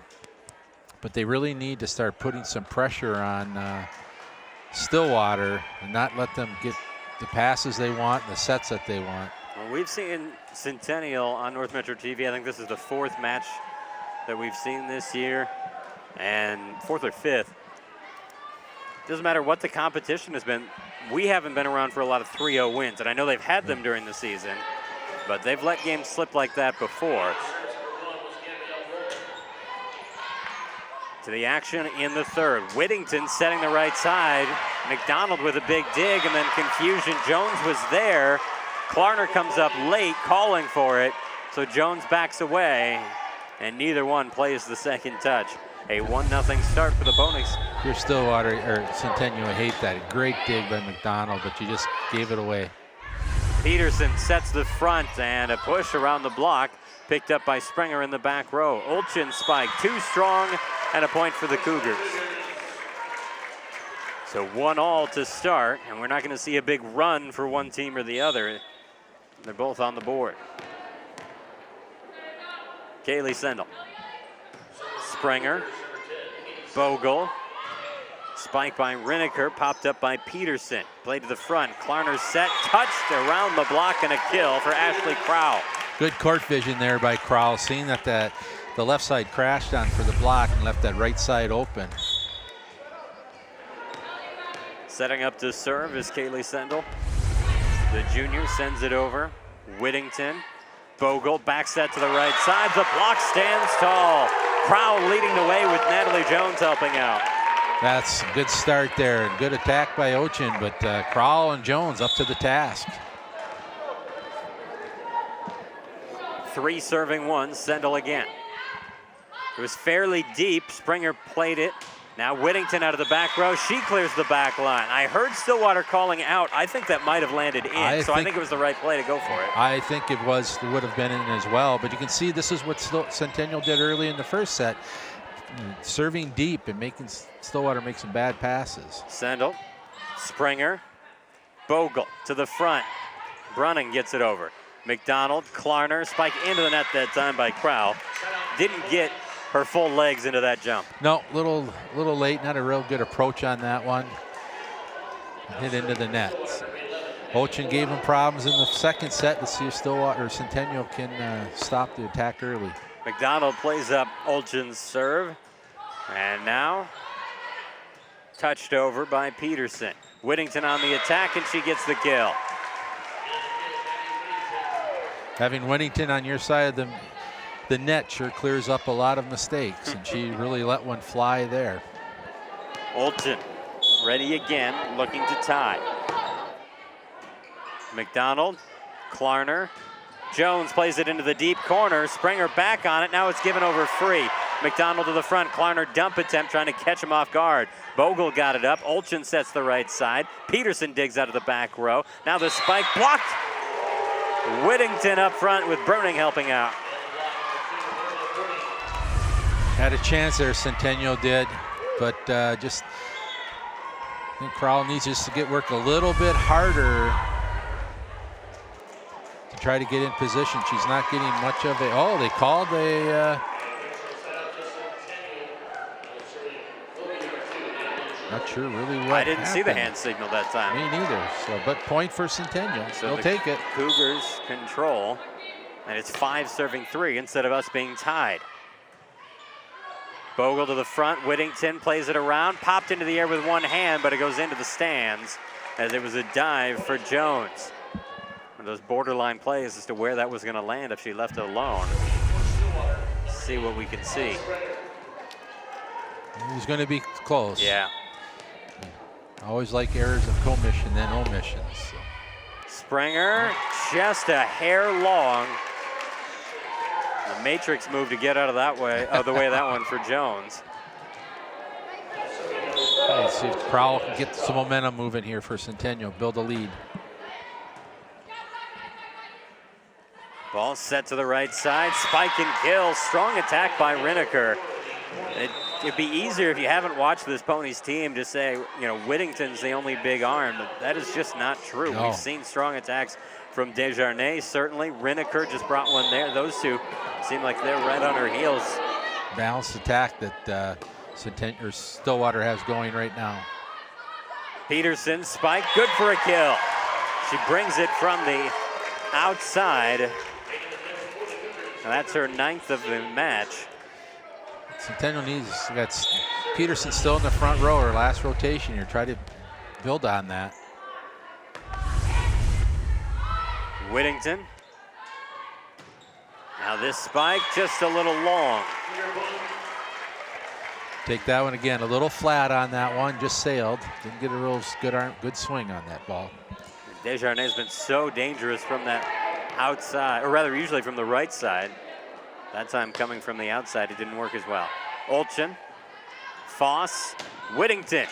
But they really need to start putting some pressure on Stillwater and not let them get the passes they want and the sets that they want. Well, we've seen Centennial on North Metro TV. I think this is the 4th match that we've seen this year, and 4th or 5th. Doesn't matter what the competition has been. We haven't been around for a lot of 3-0 wins, and I know they've had them during the season, but they've let games slip like that before. To the action in the third. Whittington setting the right side. McDonald with a big dig, and then confusion. Jones was there. Klarner comes up late calling for it, so Jones backs away, and neither one plays the second touch. A 1-0 start for the Ponies. If you're Stillwater or Centennial, I hate that. A great dig by McDonald, but you just gave it away. Peterson sets the front, and a push around the block picked up by Springer in the back row. Olchin spike, too strong, and a point for the Cougars. So 1-1 to start, and we're not going to see a big run for one team or the other. They're both on the board. Callie Sendel. Springer. Bogle. Spike by Rineker, popped up by Peterson. Played to the front. Klarner's set, touched around the block, and a kill for Ashley Crowell. Good court vision there by Crowell, seeing that the left side crashed on for the block and left that right side open. Setting up to serve is Callie Sendel. The junior sends it over. Whittington. Bogle back set to the right side. The block stands tall. Crowell leading the way with Natalie Jones helping out. That's a good start there. Good attack by Ochin, but Crowell and Jones up to the task. 3 serving 1, Sendel again. It was fairly deep. Springer played it. Now Whittington out of the back row. She clears the back line. I heard Stillwater calling out. I think that might have landed in, I think it was the right play to go for it. I think it would have been in as well, but you can see this is what Centennial did early in the first set. Serving deep and making Stillwater make some bad passes. Sendel, Springer, Bogle to the front. Brunning gets it over. McDonald, Klarner, spike into the net that time by Crowell. Didn't get her full legs into that jump. No, little late, not a real good approach on that one. Hit into the net. Ochin gave him problems in the second set. Let's see if Stillwater or Centennial can stop the attack early. McDonald plays up Olchin's serve, and now touched over by Peterson. Whittington on the attack, and she gets the kill. Having Whittington on your side of the net sure clears up a lot of mistakes, and she really let one fly there. Olchin ready again, looking to tie. McDonald, Klarner, Jones plays it into the deep corner. Springer back on it. Now it's given over free. McDonald to the front. Klarner dump attempt trying to catch him off guard. Bogle got it up. Olchin sets the right side. Peterson digs out of the back row. Now the spike blocked. Whittington up front with Bruning helping out. Had a chance there, Centennial did, but just I think Crowell needs just to get work a little bit harder to try to get in position. She's not getting much of it. Oh, they called a Not sure really what I didn't see the happened. hand signal that time. Me neither. So, but point for Centennial. So They'll take it. Cougars control, and it's 5 serving 3 instead of us being tied. Bogle to the front. Whittington plays it around, popped into the air with one hand, but it goes into the stands as it was a dive for Jones. One of those borderline plays as to where that was going to land if she left it alone. See what we can see. He's going to be close. Yeah. I always like errors of commission than omissions. So. Springer, just a hair long. The matrix move to get out of that way, the way of that one for Jones. Okay, see if Crowell can get some momentum moving here for Centennial, build a lead. Ball set to the right side, spike and kill, strong attack by Rineker. It'd be easier if you haven't watched this Ponies team to say, you know, Whittington's the only big arm, but that is just not true. No. We've seen strong attacks from Desjardins, certainly. Rineker just brought one there. Those two seem like they're right on her heels. Balanced attack that Stillwater has going right now. Peterson, spike, good for a kill. She brings it from the outside. And that's her 9th of the match. Centennial needs, got Peterson still in the front row, her last rotation here. Try to build on that. Whittington. Now this spike just a little long. Take that one again, a little flat on that one, just sailed. Didn't get a real good swing on that ball. Desjardins has been so dangerous from that outside, or rather usually from the right side. That time coming from the outside, it didn't work as well. Olchen, Foss, Whittington.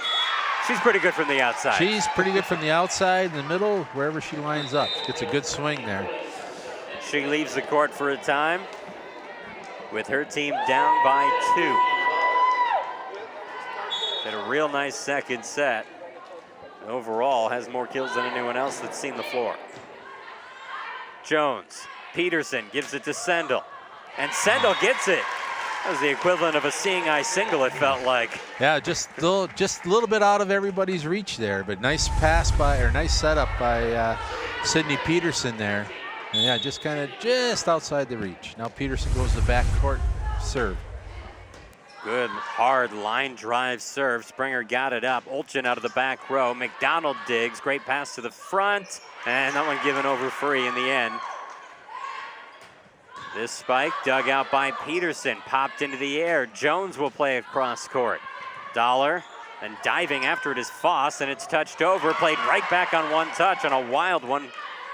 She's pretty good from the outside. She's pretty good from the outside, in the middle, wherever she lines up. Gets a good swing there. She leaves the court for a time with her team down by 2. Had a real nice second set. Overall, has more kills than anyone else that's seen the floor. Jones, Peterson gives it to Sendel. And Sendel gets it. That was the equivalent of a seeing eye single, it felt like. Yeah, just a little bit out of everybody's reach there, but nice pass nice setup by Sydney Peterson there. And yeah, just kind of just outside the reach. Now Peterson goes to the back court serve. Good hard line drive serve. Springer got it up. Olchen out of the back row. McDonald digs. Great pass to the front. And that one given over free in the end. This spike dug out by Peterson, popped into the air. Jones will play across court. Dollar, and diving after it is Foss, and it's touched over, played right back on one touch on a wild one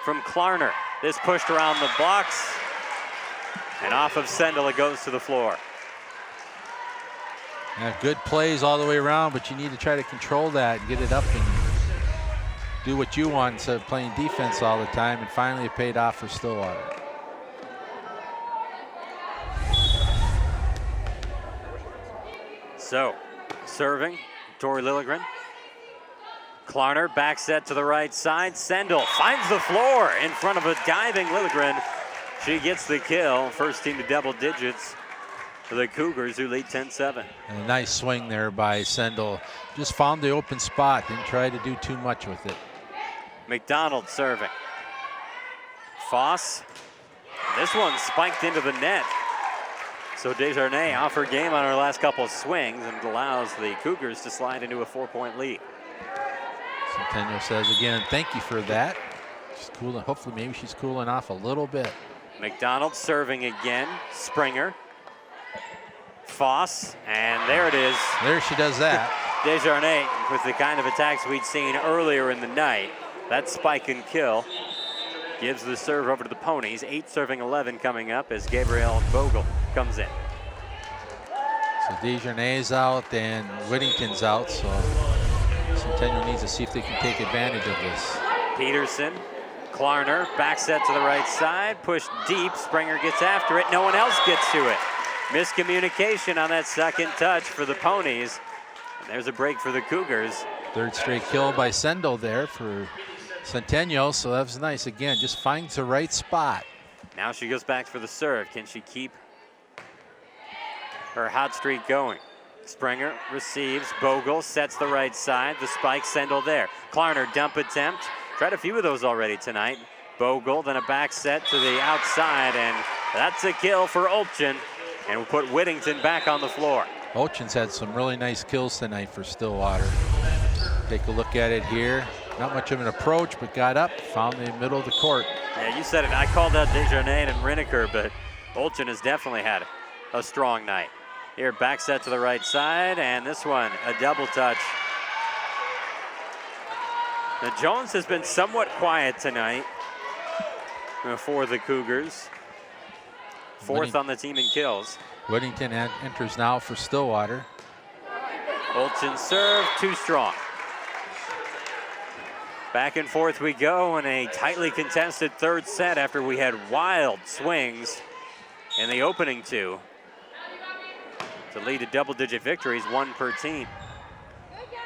from Klarner. This pushed around the blocks, and off of Sendel it goes to the floor. Yeah, good plays all the way around, but you need to try to control that and get it up and do what you want instead of playing defense all the time, and finally it paid off for Stillwater. So, serving, Tori Lilligren. Klarner, back set to the right side. Sendel finds the floor in front of a diving Lilligren. She gets the kill. First team to double digits for the Cougars, who lead 10-7. And a nice swing there by Sendel. Just found the open spot, didn't try to do too much with it. McDonald serving. Foss. This one spiked into the net. So Desjardins off her game on her last couple of swings and allows the Cougars to slide into a 4-point lead. Centennial says again, thank you for that. She's cooling, hopefully maybe she's cooling off a little bit. McDonald serving again. Springer. Foss, and there it is. There she does that. Desjardins with the kind of attacks we'd seen earlier in the night. That spike and kill gives the serve over to the Ponies. 8 serving 11 coming up as Gabrielle Bogle comes in. So Desjardins out and Whittington's out, so Centennial needs to see if they can take advantage of this. Peterson, Klarner, back set to the right side, pushed deep. Springer gets after it. No one else gets to it. Miscommunication on that second touch for the Ponies. And there's a break for the Cougars. Third straight kill by Sendel there for Centennial, so that was nice. Again, just finds the right spot. Now she goes back for the serve. Can she keep her hot streak going? Springer receives. Bogle sets the right side. The spike, Sendel there. Klarner dump attempt. Tried a few of those already tonight. Bogle, then a back set to the outside, and that's a kill for Olchen. And we'll put Whittington back on the floor. Olchen's had some really nice kills tonight for Stillwater. Take a look at it here. Not much of an approach, but got up, found the middle of the court. Yeah, you said it. I called out Desjardins and Rineker, but Olchen has definitely had a strong night. Here, back set to the right side, and this one, a double touch. Now, Jones has been somewhat quiet tonight for the Cougars. Fourth on the team in kills. Whittington enters now for Stillwater. Olchen serve, too strong. Back and forth we go in a tightly contested third set after we had wild swings in the opening two to lead to double-digit victories, one per team.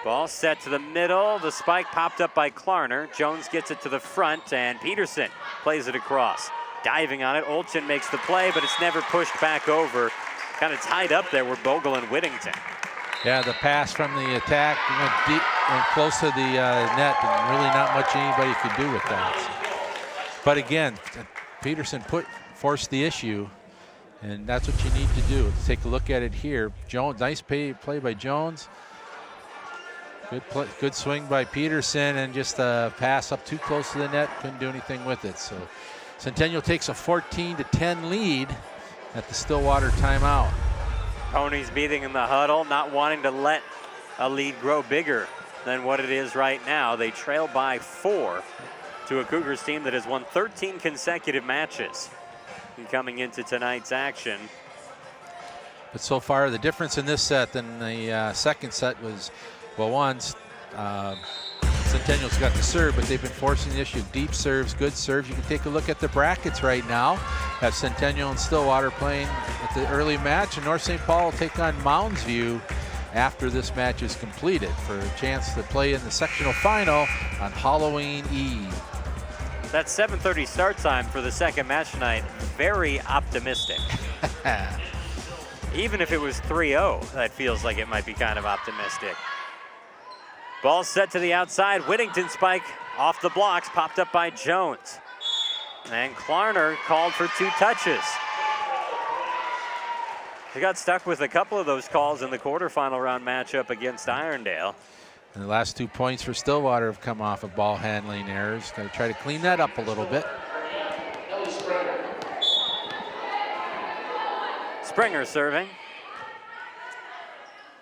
Ball set to the middle. The spike popped up by Klarner. Jones gets it to the front, and Peterson plays it across. Diving on it, Olchen makes the play, but it's never pushed back over. Kind of tied up there were Bogle and Whittington. Yeah, the pass from the attack went deep, went close to the net, and really not much anybody could do with that. But again, Peterson forced the issue, and that's what you need to do. Let's take a look at it here. Jones, nice play by Jones. Good swing by Peterson, and just a pass up too close to the net. Couldn't do anything with it. So Centennial takes a 14-10 lead at the Stillwater timeout. Ponies beating in the huddle, not wanting to let a lead grow bigger than what it is right now. They trail by 4 to a Cougars team that has won 13 consecutive matches coming into tonight's action. But so far, the difference in this set than the second set was, well, Centennial's got the serve, but they've been forcing the issue. Deep serves, good serves. You can take a look at the brackets right now. Have Centennial and Stillwater playing at the early match, and North St. Paul will take on Mounds View after this match is completed for a chance to play in the sectional final on Halloween Eve. That 7:30 start time for the second match tonight, very optimistic. Even if it was 3-0, that feels like it might be kind of optimistic. Ball set to the outside. Whittington spike off the blocks, popped up by Jones. And Klarner called for 2 touches. He got stuck with a couple of those calls in the quarterfinal round matchup against Irondale. And the last 2 points for Stillwater have come off of ball handling errors. Got to try to clean that up a little bit. Springer serving.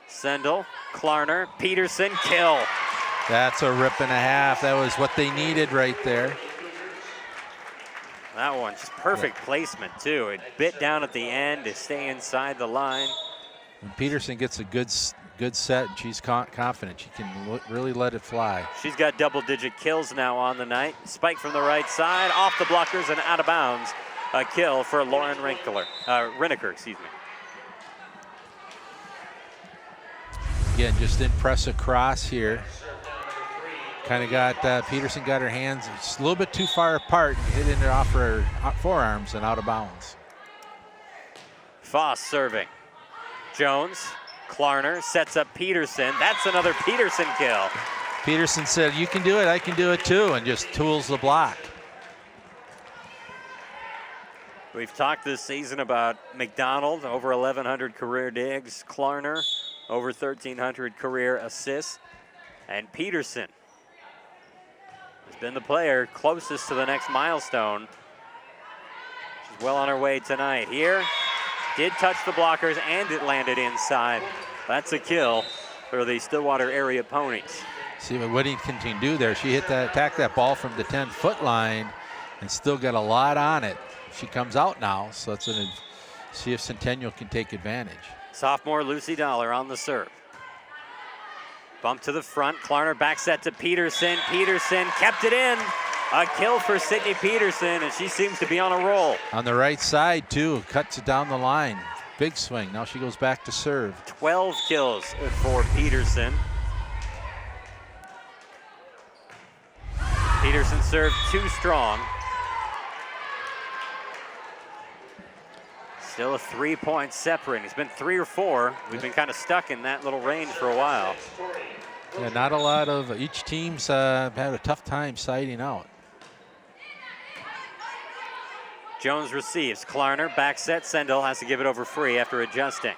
Sendel, Klarner, Peterson, kill. That's a rip and a half. That was what they needed right there. That one, just perfect placement too. It bit down at the end to stay inside the line. When Peterson gets a good set, and she's confident. She can really let it fly. She's got double-digit kills now on the night. Spike from the right side, off the blockers and out of bounds. A kill for Lauren Rineker, excuse me. Again, just didn't press across here. Kind of got, Peterson got her hands just a little bit too far apart and hit into off her forearms and out of bounds. Foss serving. Jones, Klarner sets up Peterson. That's another Peterson kill. Peterson said, "You can do it, I can do it too," and just tools the block. We've talked this season about McDonald, over 1,100 career digs. Klarner, over 1,300 career assists. And Peterson has been the player closest to the next milestone. She's well on her way tonight. Here, did touch the blockers and it landed inside. That's a kill for the Stillwater area Ponies. See what Whittington can do there. She attacked that ball from the 10-foot line and still got a lot on it. She comes out now, so let's see if Centennial can take advantage. Sophomore Lucy Dollar on the serve. Bump to the front. Klarner back set to Peterson. Peterson kept it in. A kill for Sydney Peterson, and she seems to be on a roll. On the right side, too. Cuts it down the line. Big swing. Now she goes back to serve. 12 kills for Peterson. Peterson served too strong. Still a 3-point separate. He's been 3 or 4. We've been kind of stuck in that little range for a while. Yeah, not a lot of, each team's had a tough time siding out. Jones receives. Klarner back set. Sendel has to give it over free after adjusting.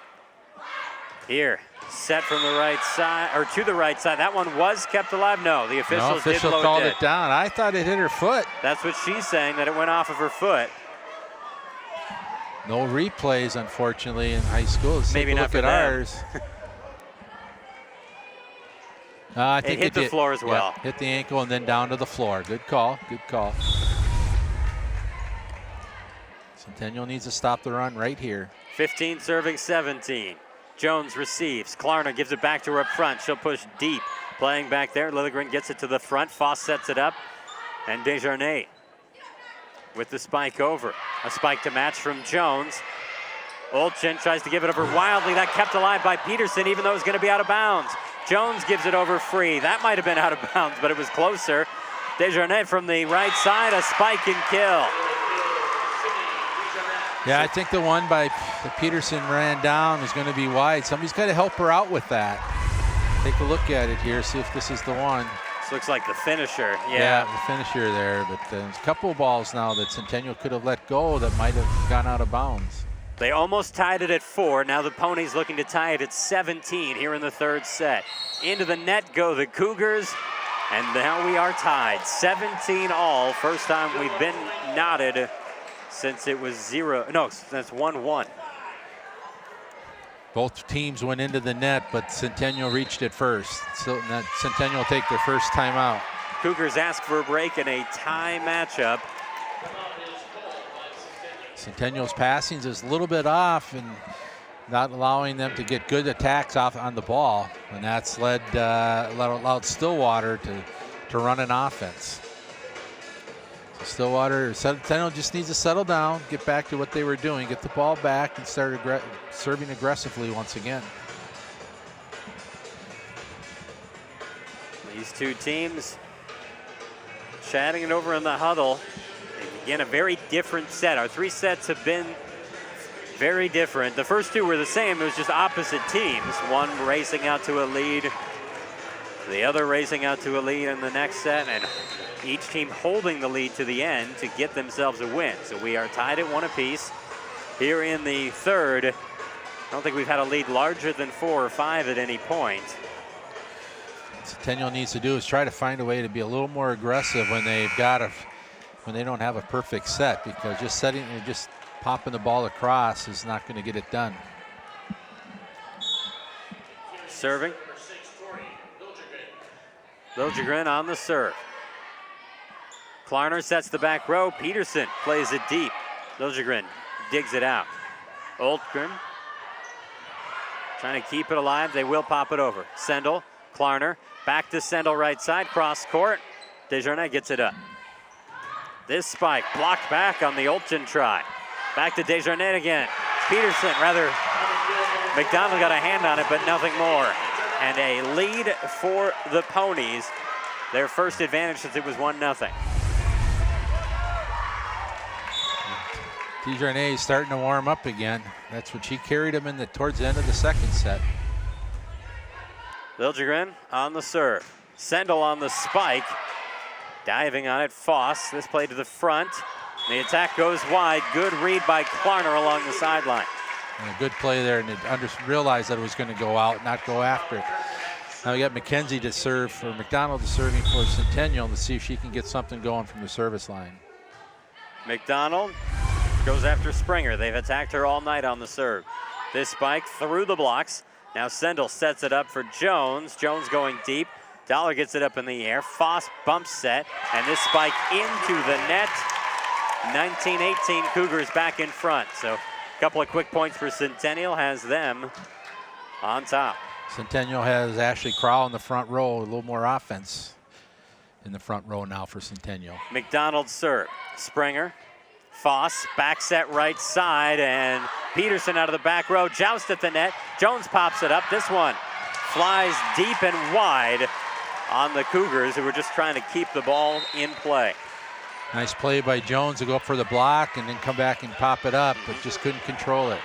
Here, set from the right side, or to the right side. That one was kept alive. No, the officials did blow called it it down. I thought it hit her foot. That's what she's saying, that it went off of her foot. No replays, unfortunately, in high school. Let's Maybe take a not look for at them. ours. I think it hit the did. floor as well. Yeah, hit the ankle and then down to the floor. Good call. Good call. Centennial needs to stop the run right here. 15 serving 17. Jones receives. Klarner gives it back to her up front. She'll push deep. Playing back there. Lilligren gets it to the front. Foss sets it up. And Desjardins with the spike over. A spike to match from Jones. Olchen tries to give it over wildly. That kept alive by Peterson, even though it was going to be out of bounds. Jones gives it over free. That might have been out of bounds, but it was closer. Desjardins from the right side. A spike and kill. Yeah, I think the one by Peterson ran down is going to be wide. Somebody's got to help her out with that. Take a look at it here, see if this is the one. This looks like the finisher, Yeah, the finisher there, but there's a couple of balls now that Centennial could have let go that might have gone out of bounds. They almost tied it at 4. Now the Ponies looking to tie it at 17 here in the third set. Into the net go the Cougars, and now we are tied. 17 all. First time we've been knotted since it was 0. No, that's 1-1. Both teams went into the net, but Centennial reached it first. So Centennial will take their first timeout. Cougars ask for a break in a tie matchup. Centennial's passing is a little bit off and not allowing them to get good attacks off on the ball, and that's allowed Stillwater to run an offense. So Stillwater, Centennial just needs to settle down, get back to what they were doing, get the ball back, and start serving aggressively once again. These two teams chatting it over in the huddle. Again, a very different set. Our 3 sets have been very different. The first 2 were the same. It was just opposite teams. One racing out to a lead, the other racing out to a lead in the next set, and each team holding the lead to the end to get themselves a win. So we are tied at 1 apiece here in the third. I don't think we've had a lead larger than 4 or 5 at any point. What Centennial needs to do is try to find a way to be a little more aggressive when they don't have a perfect set, because just popping the ball across is not going to get it done. Serving. Liljegren on the serve. Klarner sets the back row. Peterson plays it deep. Liljegren digs it out. Oltgren trying to keep it alive. They will pop it over. Sendel, Klarner, back to Sendel right side, cross court. Desjardins gets it up. This spike blocked back on the Olchen try. Back to Desjardins again. Peterson, rather, McDonald got a hand on it, but nothing more. And a lead for the Ponies. Their first advantage since it was 1-0. Desjardins starting to warm up again. That's what she carried him towards the end of the second set. Liljegren on the serve. Sendel on the spike. Diving on it, Foss. This play to the front. The attack goes wide. Good read by Klarner along the sideline. And a good play there, and realized that it was going to go out, not go after it. Now we got McKenzie to serve for McDonald, to serving for Centennial, to see if she can get something going from the service line. McDonald goes after Springer. They've attacked her all night on the serve. This spike through the blocks. Now Sendel sets it up for Jones. Jones going deep. Dollar gets it up in the air. Foss bump set, and this spike into the net. 19-18 Cougars back in front. So a couple of quick points for Centennial has them on top. Centennial has Ashley Crowell in the front row, a little more offense in the front row now for Centennial. McDonald serve. Springer. Foss back set right side, and Peterson out of the back row. Joust at the net. Jones pops it up. This one flies deep and wide on the Cougars, who were just trying to keep the ball in play. Nice play by Jones to go up for the block and then come back and pop it up, but just couldn't control it.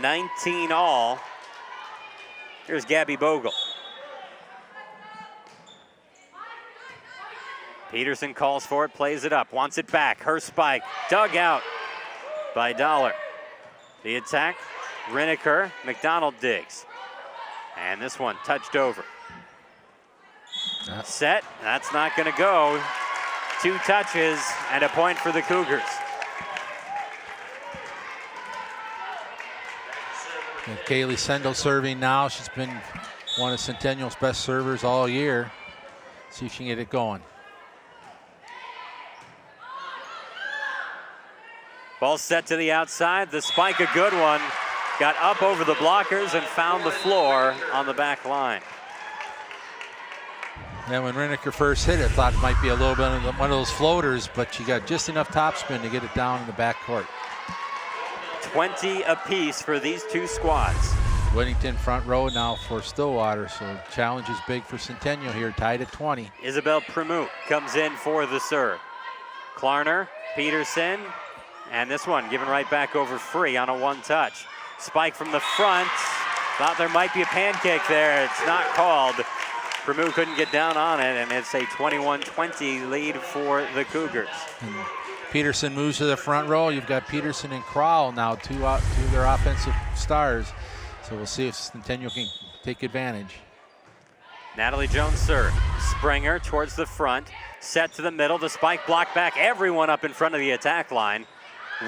19 all. Here's Gabby Bogle. Peterson calls for it, plays it up, wants it back. Her spike, dug out by Dollar. The attack, Riniker, McDonald digs. And this one touched over. Set, that's not gonna go. 2 touches and a point for the Cougars. And Callie Sendel serving now. She's been one of Centennial's best servers all year. See if she can get it going. Ball set to the outside. The spike, a good one. Got up over the blockers and found the floor on the back line. Yeah, when Riniker first hit it, thought it might be a little bit of one of those floaters, but she got just enough topspin to get it down in the backcourt. 20 apiece for these two squads. Whittington front row now for Stillwater, so challenge is big for Centennial here, tied at 20. Isabel Premut comes in for the serve. Klarner, Peterson, and this one given right back over free on a 1-touch. Spike from the front. Thought there might be a pancake there. It's not called. Premut couldn't get down on it, and it's a 21-20 lead for the Cougars. And Peterson moves to the front row. You've got Peterson and Crowell now, two of their offensive stars. So we'll see if Centennial can take advantage. Natalie Jones serve. Springer towards the front. Set to the middle. The spike blocked back. Everyone up in front of the attack line.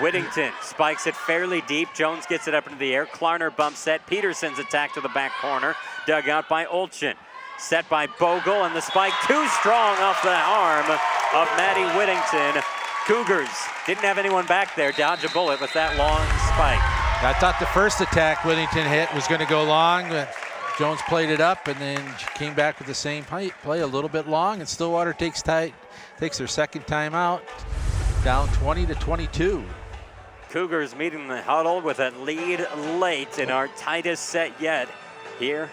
Whittington spikes it fairly deep. Jones gets it up into the air. Klarner bumps set. Peterson's attack to the back corner. Dug out by Olchen. Set by Bogle, and the spike too strong off the arm of Maddie Whittington. Cougars didn't have anyone back there. Dodge a bullet with that long spike. I thought the first attack Whittington hit was going to go long, but Jones played it up, and then she came back with the same play a little bit long, and Stillwater takes their second time out, down 20-22. Cougars meeting the huddle with a lead late in our tightest set yet here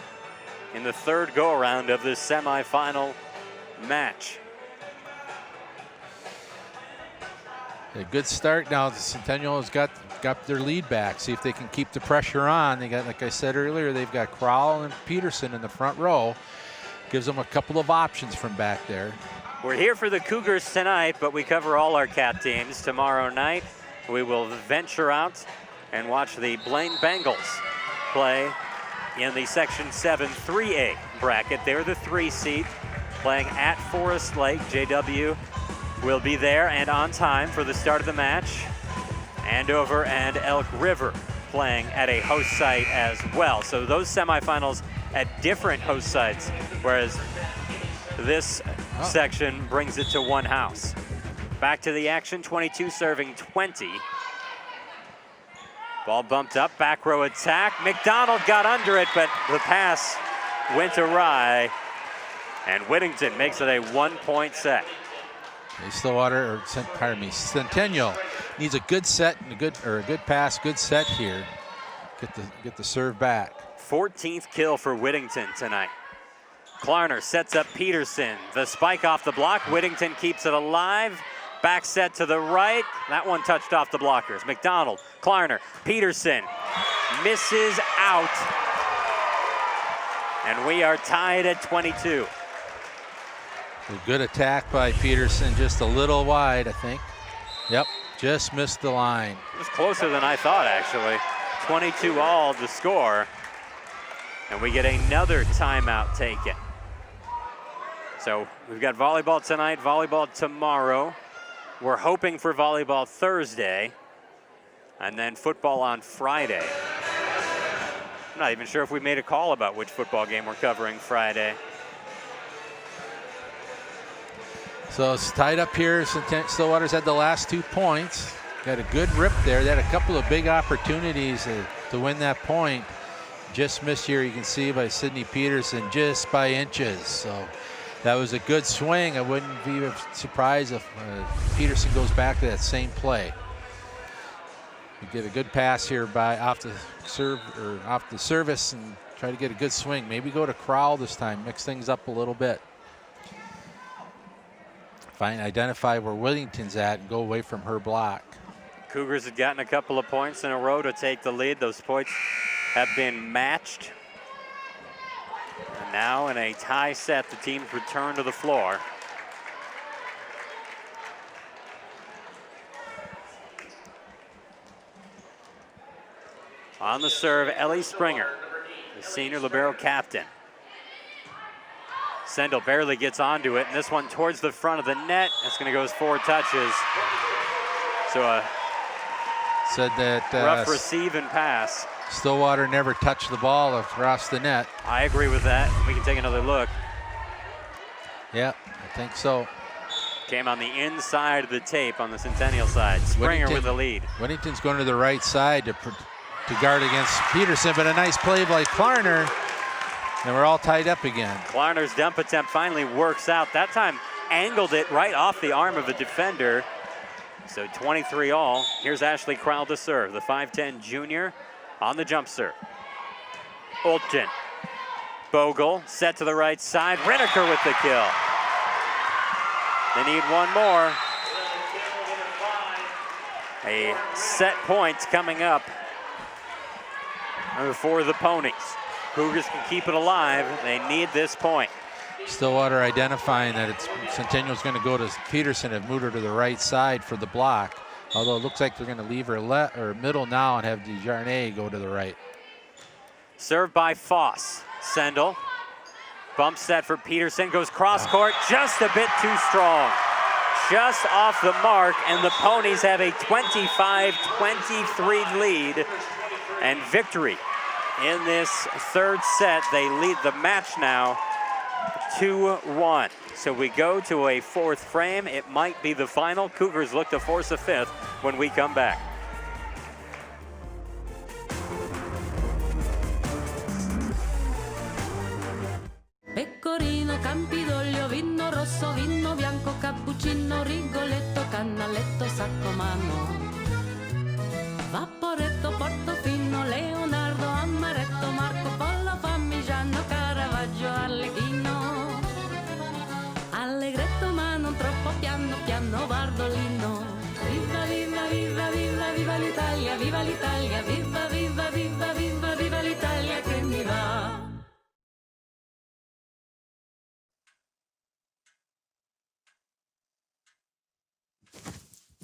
in the third go-around of this semifinal match. A good start now. Centennial has got their lead back. See if they can keep the pressure on. They got, like I said earlier, they've got Crowell and Peterson in the front row. Gives them a couple of options from back there. We're here for the Cougars tonight, but we cover all our Cat teams. Tomorrow night, we will venture out and watch the Blaine Bengals play in the Section 7 3A bracket. They're the 3 seed, playing at Forest Lake. JW will be there and on time for the start of the match. Andover and Elk River playing at a host site as well. So those semifinals at different host sites, whereas this section brings it to one house. Back to the action, 22 serving 20. Ball bumped up, back row attack. McDonald got under it, but the pass went awry. And Whittington makes it a 1-point set. Stillwater, Centennial needs a good set and a good pass, good set here. Get the serve back. 14th kill for Whittington tonight. Klarner sets up Peterson. The spike off the block. Whittington keeps it alive. Back set to the right. That one touched off the blockers. McDonald, Klarner, Peterson misses out. And we are tied at 22. A good attack by Peterson, just a little wide, I think. Yep, just missed the line. It was closer than I thought, actually. 22 all to score. And we get another timeout taken. So we've got volleyball tonight, volleyball tomorrow. We're hoping for volleyball Thursday, and then football on Friday. I'm not even sure if we made a call about which football game we're covering Friday. So it's tied up here. Stillwater's had the last 2 points. Got a good rip there. They had a couple of big opportunities to win that point. Just missed here, you can see by Sydney Peterson, just by inches. So that was a good swing. I wouldn't be surprised if Peterson goes back to that same play. We get a good pass here by off the service and try to get a good swing. Maybe go to Crowell this time, mix things up a little bit. identify where Millington's at and go away from her block. Cougars had gotten a couple of points in a row to take the lead. Those points have been matched. And now in a tie set, the teams return to the floor. On the serve, Ellie Springer, the senior libero captain. Sendel barely gets onto it, and this one towards the front of the net. It's going to go as 4 touches. So said that rough receive and pass. Stillwater never touched the ball across the net. I agree with that. We can take another look. Yeah, I think so. Came on the inside of the tape on the Centennial side. Springer with the lead. Whittington's going to the right side to guard against Peterson, but a nice play by Klarner, and we're all tied up again. Klarner's dump attempt finally works out. That time angled it right off the arm of the defender. So 23 all. Here's Ashley Crowell to serve, the 5'10 junior on the jump serve. Olten. Bogle set to the right side. Reneker with the kill. They need one more. A set point coming up for the Ponies. Cougars can keep it alive. They need this point. Stillwater identifying that Centennial's going to go to Peterson and move her to the right side for the block. Although it looks like they're going to leave her middle now and have DeJarnay go to the right. Served by Foss. Sendel. Bump set for Peterson. Goes cross court. Just a bit too strong. Just off the mark. And the Ponies have a 25-23 lead and victory in this third set. They lead the match now 2-1. So we go to a 4th frame. It might be the final. Cougars look to force a 5th when we come back. Pecorino, Campidoglio, vino rosso, vino bianco, cappuccino, Rigoletto, Canaletto, Saccomano, Vaporetto, Portofino, Leonardo, Amaretto, Marco Polo, Parmigiano, Caravaggio, Arlecchino, Allegretto ma non troppo piano, piano, Bardolino. Viva, viva, viva, viva, viva l'Italia, viva l'Italia, viva, viva, viva, viva, viva l'Italia che mi va.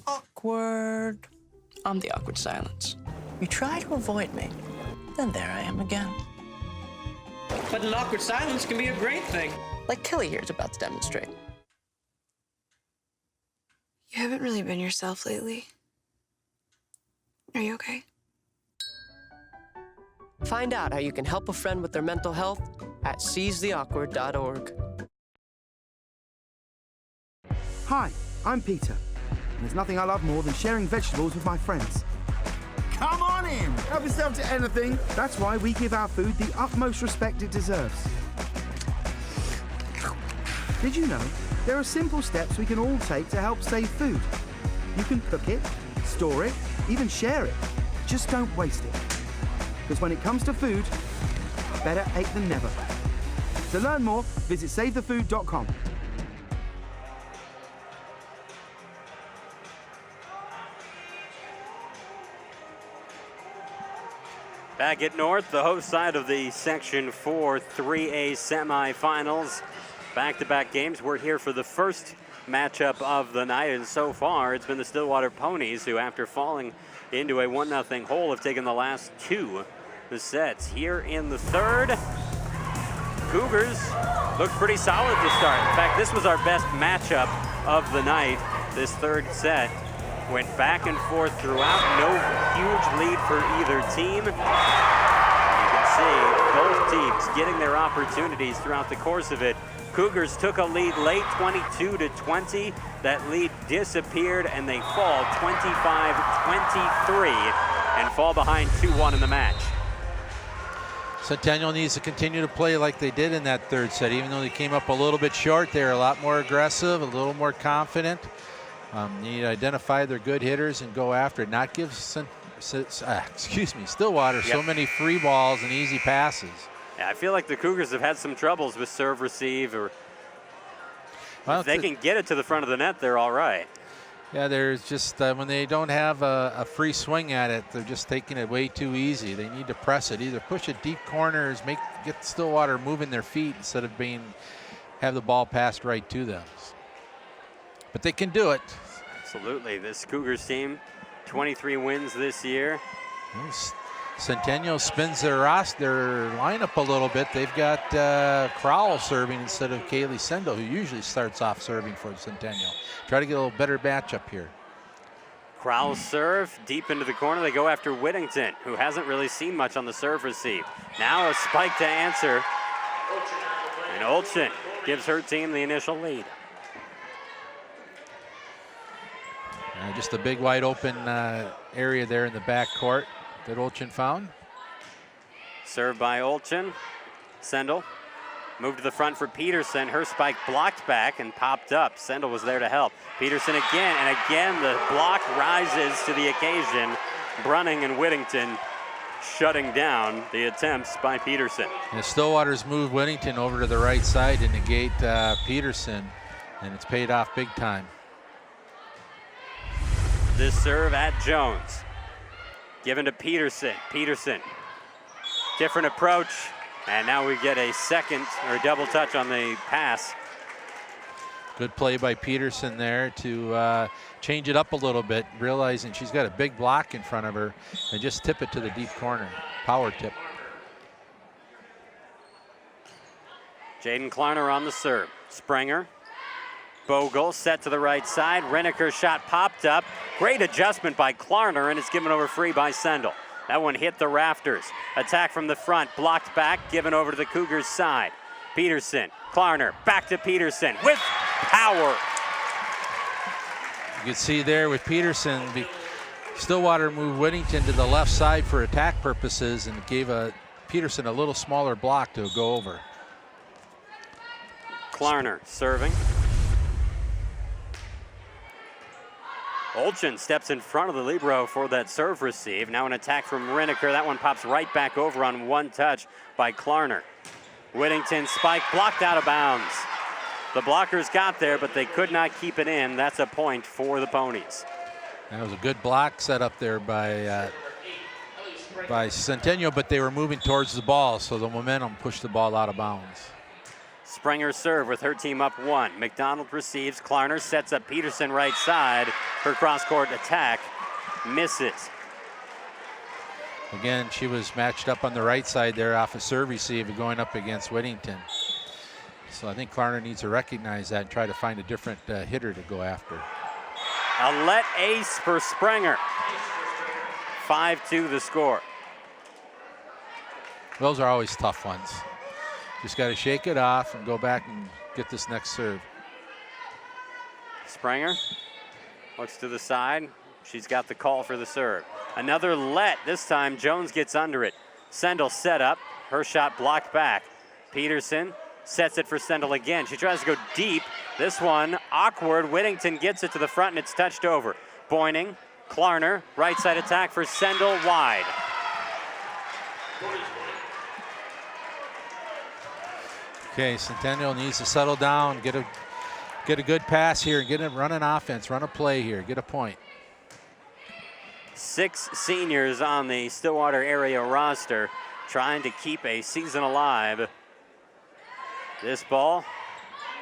Awkward. I'm the awkward silence. You try to avoid me, then there I am again. But an awkward silence can be a great thing. Like Kelly here is about to demonstrate. You haven't really been yourself lately. Are you okay? Find out how you can help a friend with their mental health at seizetheawkward.org. Hi, I'm Peter. And there's nothing I love more than sharing vegetables with my friends. Come on in! Help yourself to anything. That's why we give our food the utmost respect it deserves. Did you know there are simple steps we can all take to help save food? You can cook it, store it, even share it. Just don't waste it. Because when it comes to food, better ate than never. To learn more, visit savethefood.com. Back at North, the host side of the Section 4 3A semifinals. Back-to-back games. We're here for the first matchup of the night, and so far it's been the Stillwater Ponies who, after falling into a 1-0 hole, have taken the last 2 sets. Here in the third, Cougars looked pretty solid to start. In fact, this was our best matchup of the night. This third set went back and forth throughout. No huge lead for either team. You can see both teams getting their opportunities throughout the course of it. Cougars took a lead late, 22-20. That lead disappeared, and they fall 25-23 and fall behind 2-1 in the match. Centennial needs to continue to play like they did in that third set. Even though they came up a little bit short, they were a lot more aggressive, a little more confident. You need to identify their good hitters and go after it. Not give Stillwater so many free balls and easy passes. Yeah, I feel like the Cougars have had some troubles with serve receive. Well, if they can get it to the front of the net, they're all right. Yeah, there's just when they don't have a free swing at it, they're just taking it way too easy. They need to press it, either push it deep corners, get Stillwater moving their feet instead of have the ball passed right to them. But they can do it. Absolutely. This Cougars team, 23 wins this year. Centennial spins their lineup a little bit. They've got Crowell serving instead of Callie Sendel, who usually starts off serving for Centennial. Try to get a little better matchup here. Crowell serve deep into the corner. They go after Whittington, who hasn't really seen much on the serve receive. Now a spike to answer. And Olchen gives her team the initial lead. Just a big wide open area there in the back court that Olchen found. Served by Olchen. Sendel moved to the front for Peterson. Her spike blocked back and popped up. Sendel was there to help. Peterson again, and again the block rises to the occasion. Brunning and Whittington shutting down the attempts by Peterson. And Stillwater's moved Whittington over to the right side to negate Peterson, and it's paid off big time. This serve at Jones. Given to Peterson. Peterson. Different approach. And now we get a second or double touch on the pass. Good play by Peterson there to change it up a little bit, realizing she's got a big block in front of her, and just tip it to the deep corner. Power tip. Jaden Klarner on the serve. Springer. Bogle set to the right side. Reneker's shot popped up. Great adjustment by Klarner, and it's given over free by Sendel. That one hit the rafters. Attack from the front, blocked back, given over to the Cougars' side. Peterson, Klarner, back to Peterson with power. You can see there with Peterson, Stillwater moved Whittington to the left side for attack purposes and gave Peterson a little smaller block to go over. Klarner serving. Olchen steps in front of the libero for that serve receive. Now an attack from Reneker. That one pops right back over on one touch by Klarner. Whittington spike blocked out of bounds. The blockers got there, but they could not keep it in. That's a point for the Ponies. That was a good block set up there by Centennial, but they were moving towards the ball, so the momentum pushed the ball out of bounds. Springer serve with her team up one. McDonald receives. Klarner sets up Peterson right side. Her cross-court attack misses. Again, she was matched up on the right side there off a serve receive going up against Whittington. So I think Klarner needs to recognize that and try to find a different hitter to go after. A let ace for Springer. 5-2 the score. Those are always tough ones. Just got to shake it off and go back and get this next serve. Springer looks to the side. She's got the call for the serve. Another let. This time Jones gets under it. Sendel set up. Her shot blocked back. Peterson sets it for Sendel again. She tries to go deep. This one awkward. Whittington gets it to the front and it's touched over. Boyning, Klarner, right side attack for Sendel wide. Okay, Centennial needs to settle down, get a good pass here, run an offense, run a play here, get a point. 6 seniors on the Stillwater area roster trying to keep a season alive. This ball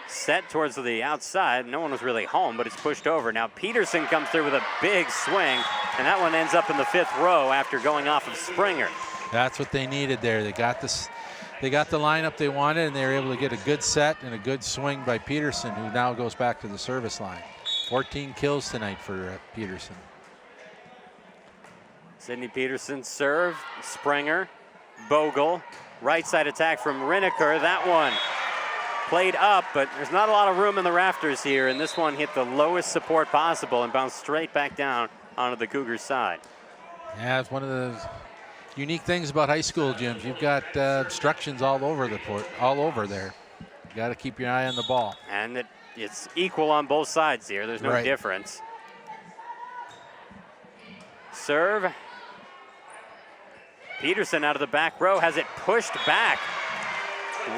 set towards the outside. No one was really home, but it's pushed over. Now Peterson comes through with a big swing, and that one ends up in the 5th row after going off of Springer. That's what they needed there. They got the lineup they wanted, and they were able to get a good set and a good swing by Peterson, who now goes back to the service line. 14 kills tonight for Peterson. Sydney Peterson serve, Springer, Bogle, right side attack from Reneker. That one played up, but there's not a lot of room in the rafters here, and this one hit the lowest support possible and bounced straight back down onto the Cougars side. Yeah, it's one of the unique things about high school gyms. You've got obstructions all over the court, all over there. You got to keep your eye on the ball. And it's equal on both sides here. There's no difference. Serve. Peterson out of the back row has it pushed back.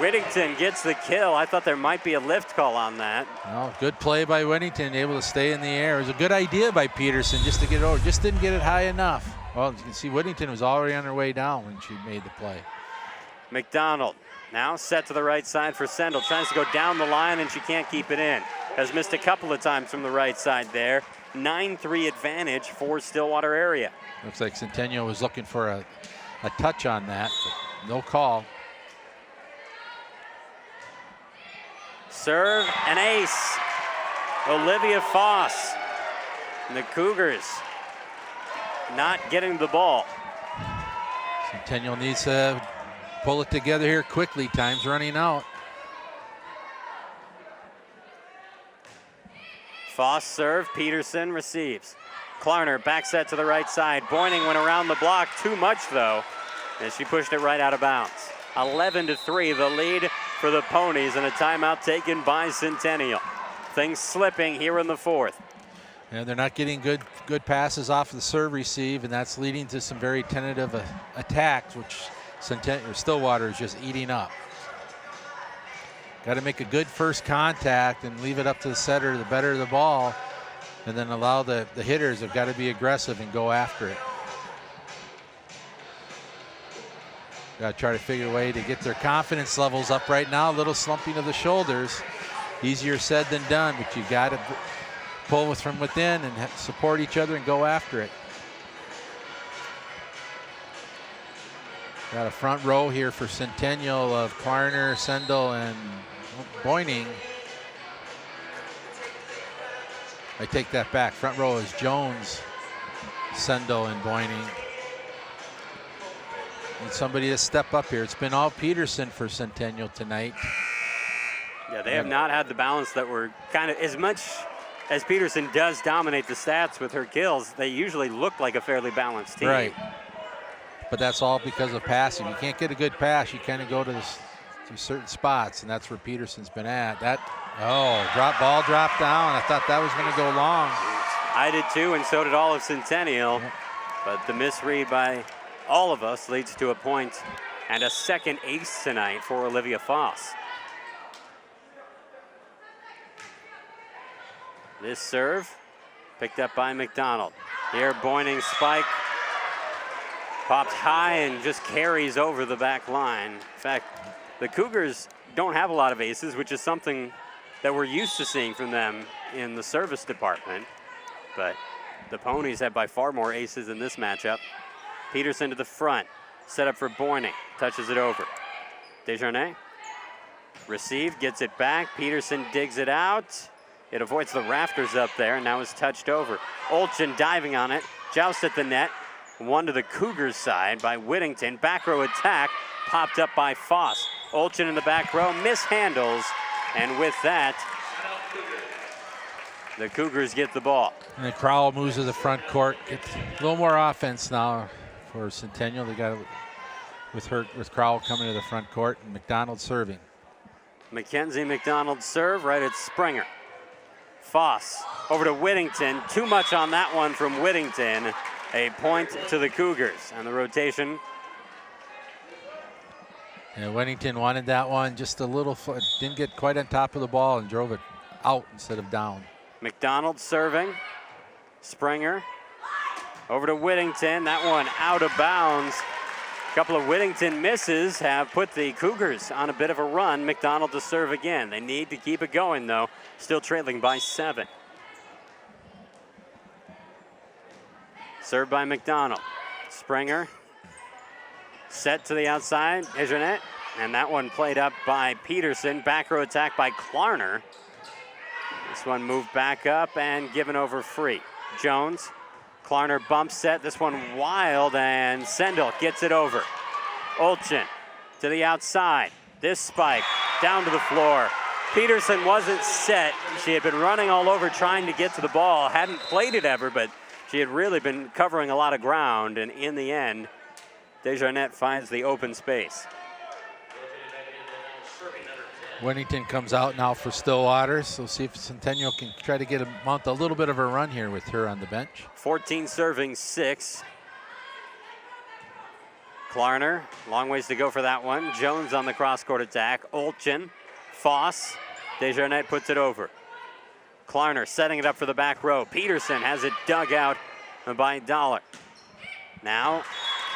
Whittington gets the kill. I thought there might be a lift call on that. Well, good play by Whittington, able to stay in the air. It was a good idea by Peterson just to get it over. Just didn't get it high enough. Well, you can see Whittington was already on her way down when she made the play. McDonald now set to the right side for Sendel. Tries to go down the line, and she can't keep it in. Has missed a couple of times from the right side there. 9-3 advantage for Stillwater area. Looks like Centennial was looking for a touch on that, but no call. Serve and ace. Olivia Foss. And the Cougars not getting the ball. Centennial needs to pull it together here quickly. Time's running out. Foss serve, Peterson receives. Klarner back set to the right side. Boyning went around the block, too much though, as she pushed it right out of bounds. 11-3, the lead for the Ponies, and a timeout taken by Centennial. Things slipping here in the fourth. Yeah, they're not getting good passes off the serve receive, and that's leading to some very tentative attacks, which Stillwater is just eating up. Got to make a good first contact and leave it up to the setter, the better the ball, and then allow the hitters have got to be aggressive and go after it. Got to try to figure a way to get their confidence levels up right now. A little slumping of the shoulders. Easier said than done, but you got to pull from within and support each other and go after it. Got a front row here for Centennial of Klarner, Sendel, and Boyning. I take that back. Front row is Jones, Sendel, and Boyning. Need somebody to step up here. It's been all Peterson for Centennial tonight. Yeah, they have not had the balance that were kind of, as much as Peterson does dominate the stats with her kills, they usually look like a fairly balanced team. Right. But that's all because of passing. You can't get a good pass. You kind of go to certain spots, and that's where Peterson's been at. Ball dropped down. I thought that was going to go long. I did too, and so did all of Centennial. Yep. But the misread by all of us leads to a point and a second ace tonight for Olivia Foss. This serve picked up by McDonald. Here, Boyning spike. Popped high and just carries over the back line. In fact, the Cougars don't have a lot of aces, which is something that we're used to seeing from them in the service department. But the Ponies have by far more aces in this matchup. Peterson to the front, set up for Boyning, touches it over. Desjardins, received, gets it back. Peterson digs it out. It avoids the rafters up there and now is touched over. Olchen diving on it, joust at the net. One to the Cougars side by Whittington. Back row attack, popped up by Foss. Olchen in the back row, mishandles, and with that, the Cougars get the ball. And the Crowell moves to the front court. Gets a little more offense now for Centennial. They got with Crowell coming to the front court and McDonald serving. Mackenzie McDonald serve right at Springer. Foss over to Whittington. Too much on that one from Whittington. A point to the Cougars, and the rotation. Yeah, Whittington wanted that one just a little, didn't get quite on top of the ball and drove it out instead of down. McDonald serving. Springer over to Whittington. That one out of bounds. A couple of Whittington misses have put the Cougars on a bit of a run. McDonald to serve again. They need to keep it going though. Still trailing by 7. Served by McDonald. Springer set to the outside. Desjardins, and that one played up by Peterson. Back row attack by Klarner. This one moved back up and given over free. Jones, Klarner bump set. This one wild, and Sendel gets it over. Olchen to the outside. This spike down to the floor. Peterson wasn't set. She had been running all over trying to get to the ball. Hadn't played it ever, but she had really been covering a lot of ground, and in the end, Desjardins finds the open space. Whittington comes out now for Stillwater, so see if Centennial can try to mount a little bit of a run here with her on the bench. 14 serving 6. Klarner, long ways to go for that one. Jones on the cross-court attack. Olchen, Foss, Desjardins puts it over. Klarner setting it up for the back row. Peterson has it dug out by Dollar. Now,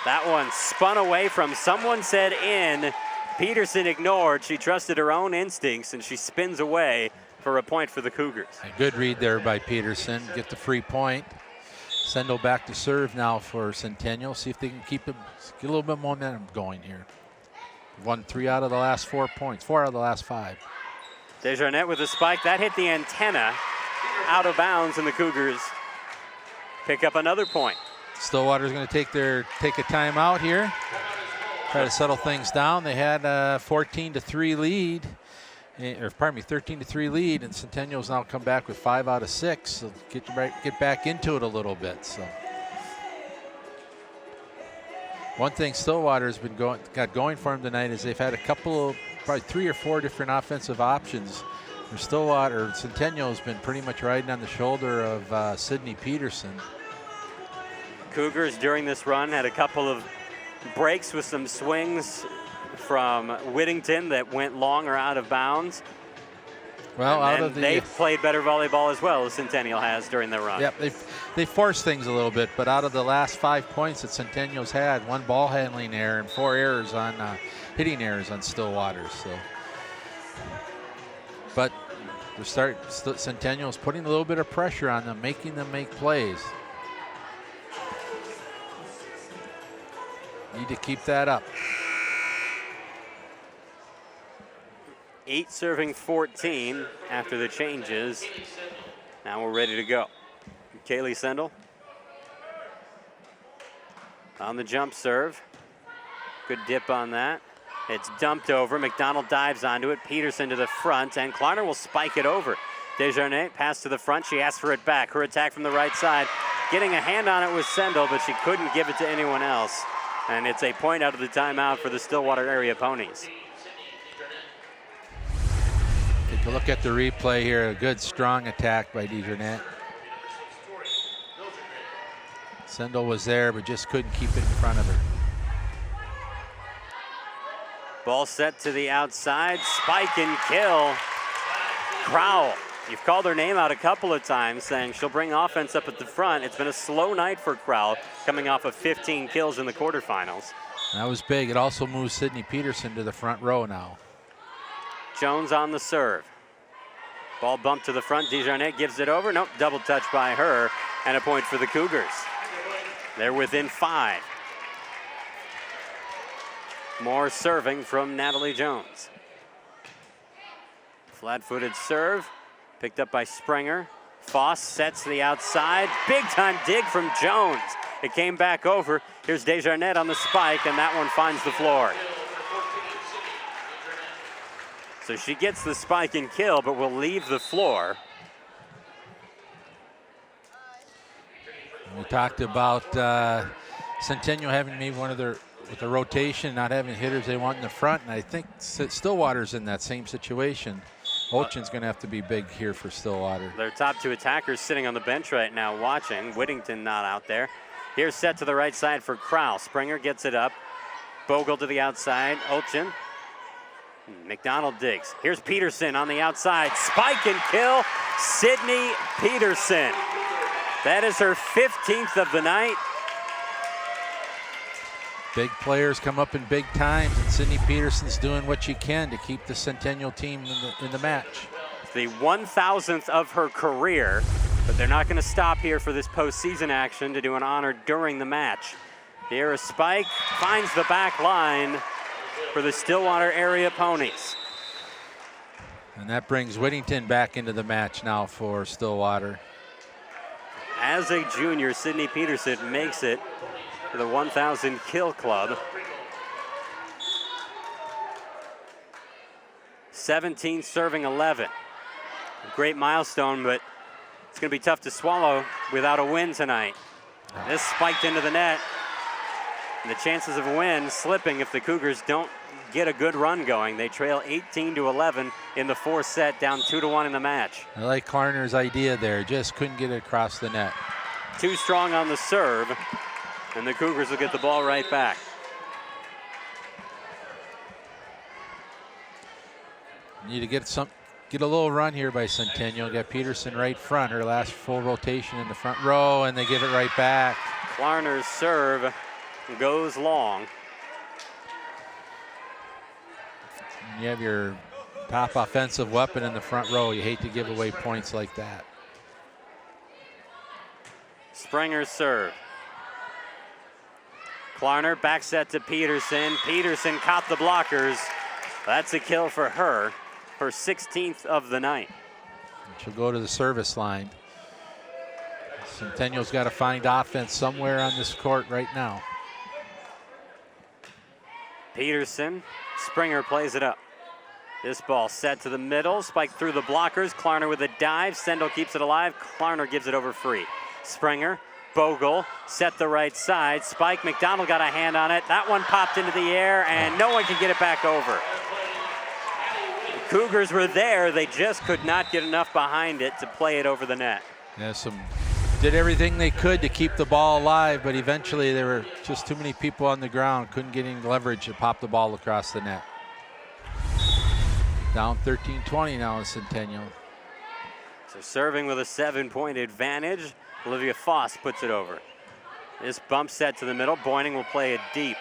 that one spun away from someone said in. Peterson ignored. She trusted her own instincts, and she spins away for a point for the Cougars. A good read there by Peterson. Get the free point. Sendel back to serve now for Centennial. See if they can keep it, get a little bit of momentum going here. Won 3 out of the last 4 points, 4 out of the last 5. Desjardins with a spike. That hit the antenna out of bounds, and the Cougars pick up another point. Stillwater's going to take a timeout here. Try to settle things down. They had a 14-3 lead, or pardon me, 13-3 lead, and Centennial's now come back with 5 out of 6. So get back into it a little bit. So one thing Stillwater's been got going for them tonight is they've had a couple of, probably 3 or 4 different offensive options. Centennial has been pretty much riding on the shoulder of Sydney Peterson. Cougars during this run had a couple of breaks with some swings from Whittington that went long or out of bounds. Well, they've played better volleyball as well as Centennial has during the run. Yep, they forced things a little bit, but out of the last 5 points that Centennial's had, 1 ball handling error and 4 errors on hitting errors on Stillwater. So, but Centennial's putting a little bit of pressure on them, making them make plays. Need to keep that up. 8 serving 14 after the changes. Now we're ready to go. Callie Sendel on the jump serve. Good dip on that. It's dumped over. McDonald dives onto it. Peterson to the front, and Klarner will spike it over. Desjardins pass to the front. She asks for it back. Her attack from the right side. Getting a hand on it was Sendel, but she couldn't give it to anyone else. And it's a point out of the timeout for the Stillwater area Ponies. Take a look at the replay here. A good, strong attack by Desjardins. Sendel was there, but just couldn't keep it in front of her. Ball set to the outside. Spike and kill. Crowell. You've called her name out a couple of times, saying she'll bring offense up at the front. It's been a slow night for Crowell, coming off of 15 kills in the quarterfinals. That was big. It also moves Sydney Peterson to the front row now. Jones on the serve. Ball bumped to the front. Desjardins gives it over. Nope, double touch by her, and a point for the Cougars. They're within 5. More serving from Natalie Jones. Flat-footed serve. Picked up by Springer. Foss sets to the outside. Big time dig from Jones. It came back over. Here's Desjardins on the spike, and that one finds the floor. So she gets the spike and kill, but will leave the floor. We talked about Centennial having maybe one of their, with the rotation, not having hitters they want in the front, and I think Stillwater's in that same situation. Olchen's going to have to be big here for Stillwater. Their top 2 attackers sitting on the bench right now watching. Whittington not out there. Here's set to the right side for Crowell. Springer gets it up. Bogle to the outside. Olchen. McDonald digs. Here's Peterson on the outside. Spike and kill. Sydney Peterson. That is her 15th of the night. Big players come up in big times, and Sydney Peterson's doing what she can to keep the Centennial team in the match. The 1,000th of her career, but they're not going to stop here for this postseason action to do an honor during the match. Here a spike, finds the back line for the Stillwater area Ponies. And that brings Whittington back into the match now for Stillwater. As a junior, Sydney Peterson makes it to the 1,000 kill club. 17 serving 11. A great milestone, but it's going to be tough to swallow without a win tonight. This spiked into the net. And the chances of a win slipping if the Cougars don't get a good run going. They trail 18-11 in the 4th set, down 2-1 in the match. I like Klarner's idea there, just couldn't get it across the net. Too strong on the serve, and the Cougars will get the ball right back. Need to get a little run here by Centennial. Got Peterson right front, her last full rotation in the front row, and they give it right back. Klarner's serve goes long. And you have your top offensive weapon in the front row. You hate to give away points like that. Springer's serve. Klarner back set to Peterson. Peterson caught the blockers. That's a kill for her 16th of the night. She'll go to the service line. Centennial's got to find offense somewhere on this court right now. Peterson, Springer plays it up. This ball set to the middle, spiked through the blockers. Klarner with a dive. Sendel keeps it alive. Klarner gives it over free. Springer, Bogle, set the right side. Spike, McDonald got a hand on it. That one popped into the air, and no one can get it back over. The Cougars were there. They just could not get enough behind it to play it over the net. Yeah, did everything they could to keep the ball alive, but eventually there were just too many people on the ground. Couldn't get any leverage to pop the ball across the net. Down 13-20 now in Centennial. So serving with a 7-point advantage. Olivia Foss puts it over. This bump set to the middle. Boyning will play it deep.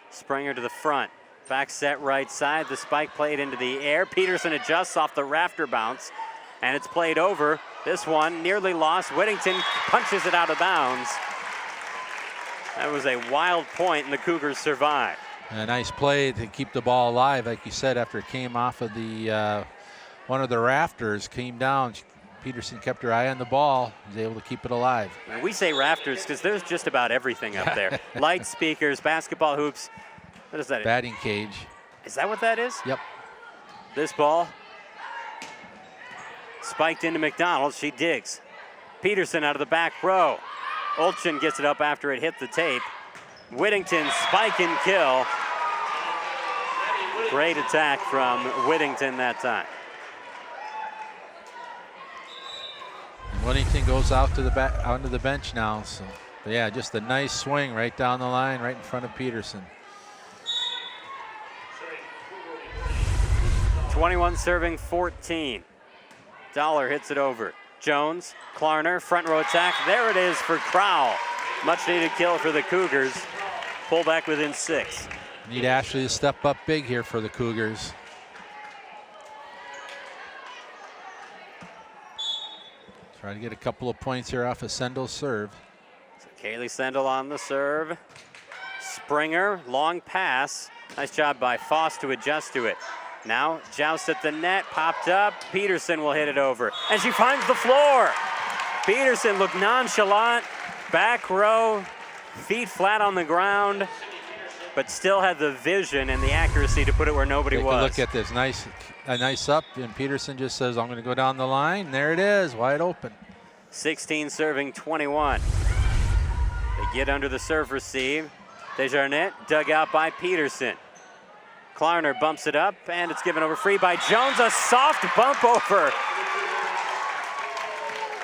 Springer to the front. Back set right side. The spike played into the air. Peterson adjusts off the rafter bounce, and it's played over. This one nearly lost. Whittington punches it out of bounds. That was a wild point, and the Cougars survive. A nice play to keep the ball alive, like you said, after it came off of the one of the rafters, came down. Peterson kept her eye on the ball, was able to keep it alive. And we say rafters because there's just about everything up there. Light speakers, basketball hoops. What is that? Batting cage. Is that what that is? Yep. This ball spiked into McDonald. She digs. Peterson out of the back row. Olchen gets it up after it hit the tape. Whittington, spike and kill. Great attack from Whittington that time. Whittington goes out to the back, onto the bench now. So, but yeah, just a nice swing right down the line, right in front of Peterson. 21 serving 14. Dollar hits it over. Jones, Klarner, front row attack. There it is for Crowell. Much needed kill for the Cougars. Pull back within 6. Need Ashley to step up big here for the Cougars. Try to get a couple of points here off of Sendel's serve. So Kaylee Sendel on the serve. Springer, long pass. Nice job by Foss to adjust to it. Now joust at the net, popped up. Peterson will hit it over. And she finds the floor. Peterson looked nonchalant. Back row, feet flat on the ground, but still had the vision and the accuracy to put it where nobody was. Look at this, a nice up, and Peterson just says, I'm going to go down the line. There it is, wide open. 16 serving 21. They get under the serve receive. Desjardins dug out by Peterson. Klarner bumps it up, and it's given over free by Jones. A soft bump over.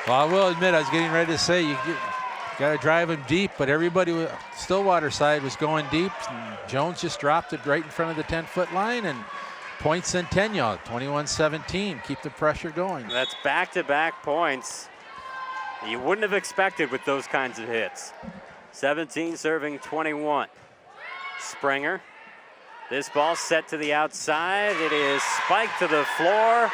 Well, I will admit, I was getting ready to say, you got to drive him deep, but everybody, Stillwater side was going deep, and Jones just dropped it right in front of the 10-foot line, and point Centennial, 21-17. Keep the pressure going. That's back-to-back points you wouldn't have expected with those kinds of hits. 17 serving 21. Springer. This ball set to the outside. It is spiked to the floor.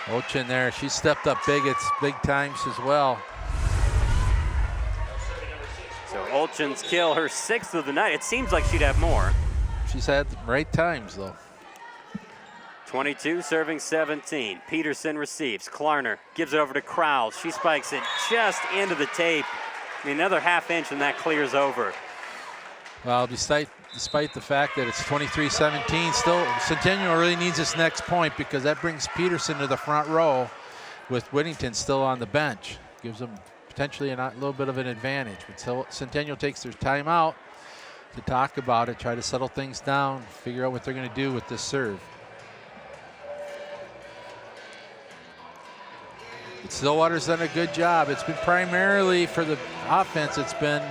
Olchen there, she stepped up big times as well. So Olchen's kill, her 6th of the night. It seems like she'd have more. She's had the right times, though. 22 serving 17. Peterson receives. Klarner gives it over to Crowell. She spikes it just into the tape. Another half inch and that clears over. Well, despite the fact that it's 23-17, still Centennial really needs this next point because that brings Peterson to the front row with Whittington still on the bench. Gives them potentially a little bit of an advantage. But Centennial takes their time out to talk about it, try to settle things down, figure out what they're going to do with this serve. Stillwater's done a good job. It's been primarily for the offense. It's been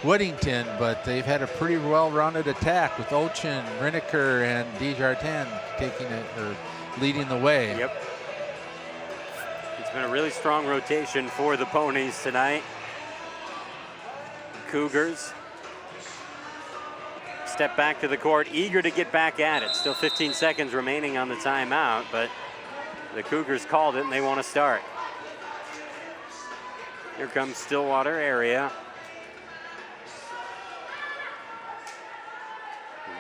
Whittington, but they've had a pretty well-rounded attack with Ochin, Riniker, and Desjardins taking it or leading the way. Yep. It's been a really strong rotation for the Ponies tonight. Cougars step back to the court, eager to get back at it. Still 15 seconds remaining on the timeout, but the Cougars called it and they want to start. Here comes Stillwater area.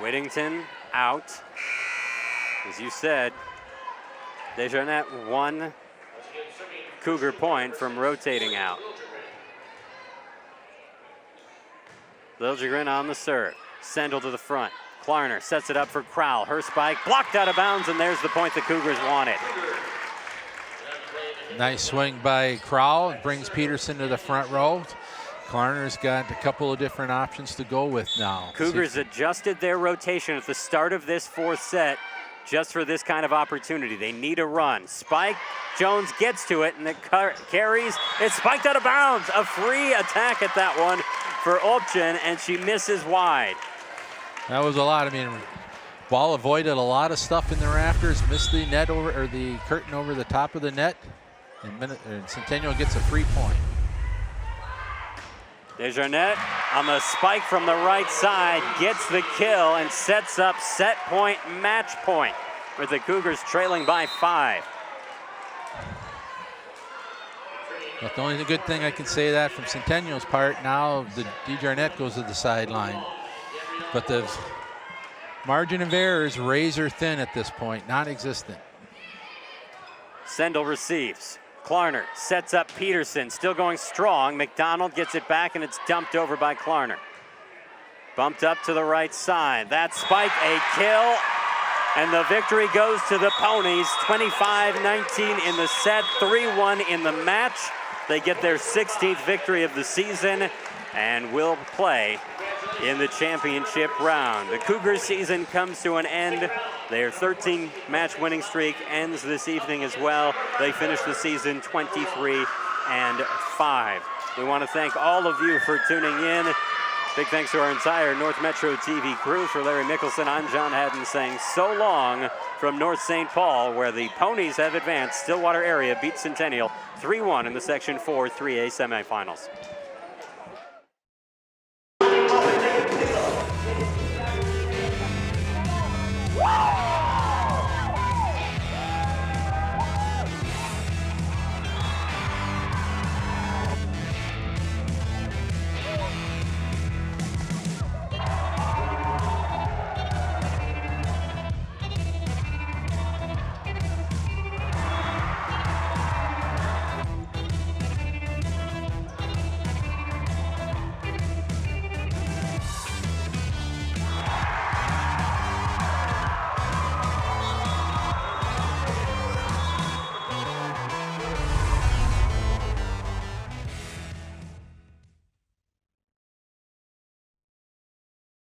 Whittington out. As you said, Desjardins one Cougar point from rotating out. Liljegren on the serve. Sendel to the front. Klarner sets it up for Crowell. Her spike blocked out of bounds, and there's the point the Cougars wanted. Nice swing by Crowell. Brings Peterson to the front row. Klarner's got a couple of different options to go with now. Cougars adjusted their rotation at the start of this fourth set just for this kind of opportunity. They need a run. Spike, Jones gets to it, and it carries. It's spiked out of bounds. A free attack at that one for Ochin, and she misses wide. That was a lot. I mean, ball avoided a lot of stuff in the rafters, missed the net over, or the curtain over the top of the net, and Centennial gets a free point. Desjardins on the spike from the right side, gets the kill and sets up set point, match point, with the Cougars trailing by 5. But the only good thing I can say that from Centennial's part, now the Desjardins goes to the sideline. But the margin of error is razor thin at this point, non-existent. Sendel receives. Klarner sets up Peterson, still going strong. McDonald gets it back, and it's dumped over by Klarner. Bumped up to the right side. That spike, a kill, and the victory goes to the Ponies. 25-19 in the set, 3-1 in the match. They get their 16th victory of the season and will play in the championship round. The Cougars season comes to an end. Their 13-match winning streak ends this evening as well. They finish the season 23-5. We want to thank all of you for tuning in. Big thanks to our entire North Metro TV crew. For Larry Mickelson, I'm John Hadden saying so long from North St. Paul, where the Ponies have advanced. Stillwater area beats Centennial 3-1 in the Section 4 3A semifinals.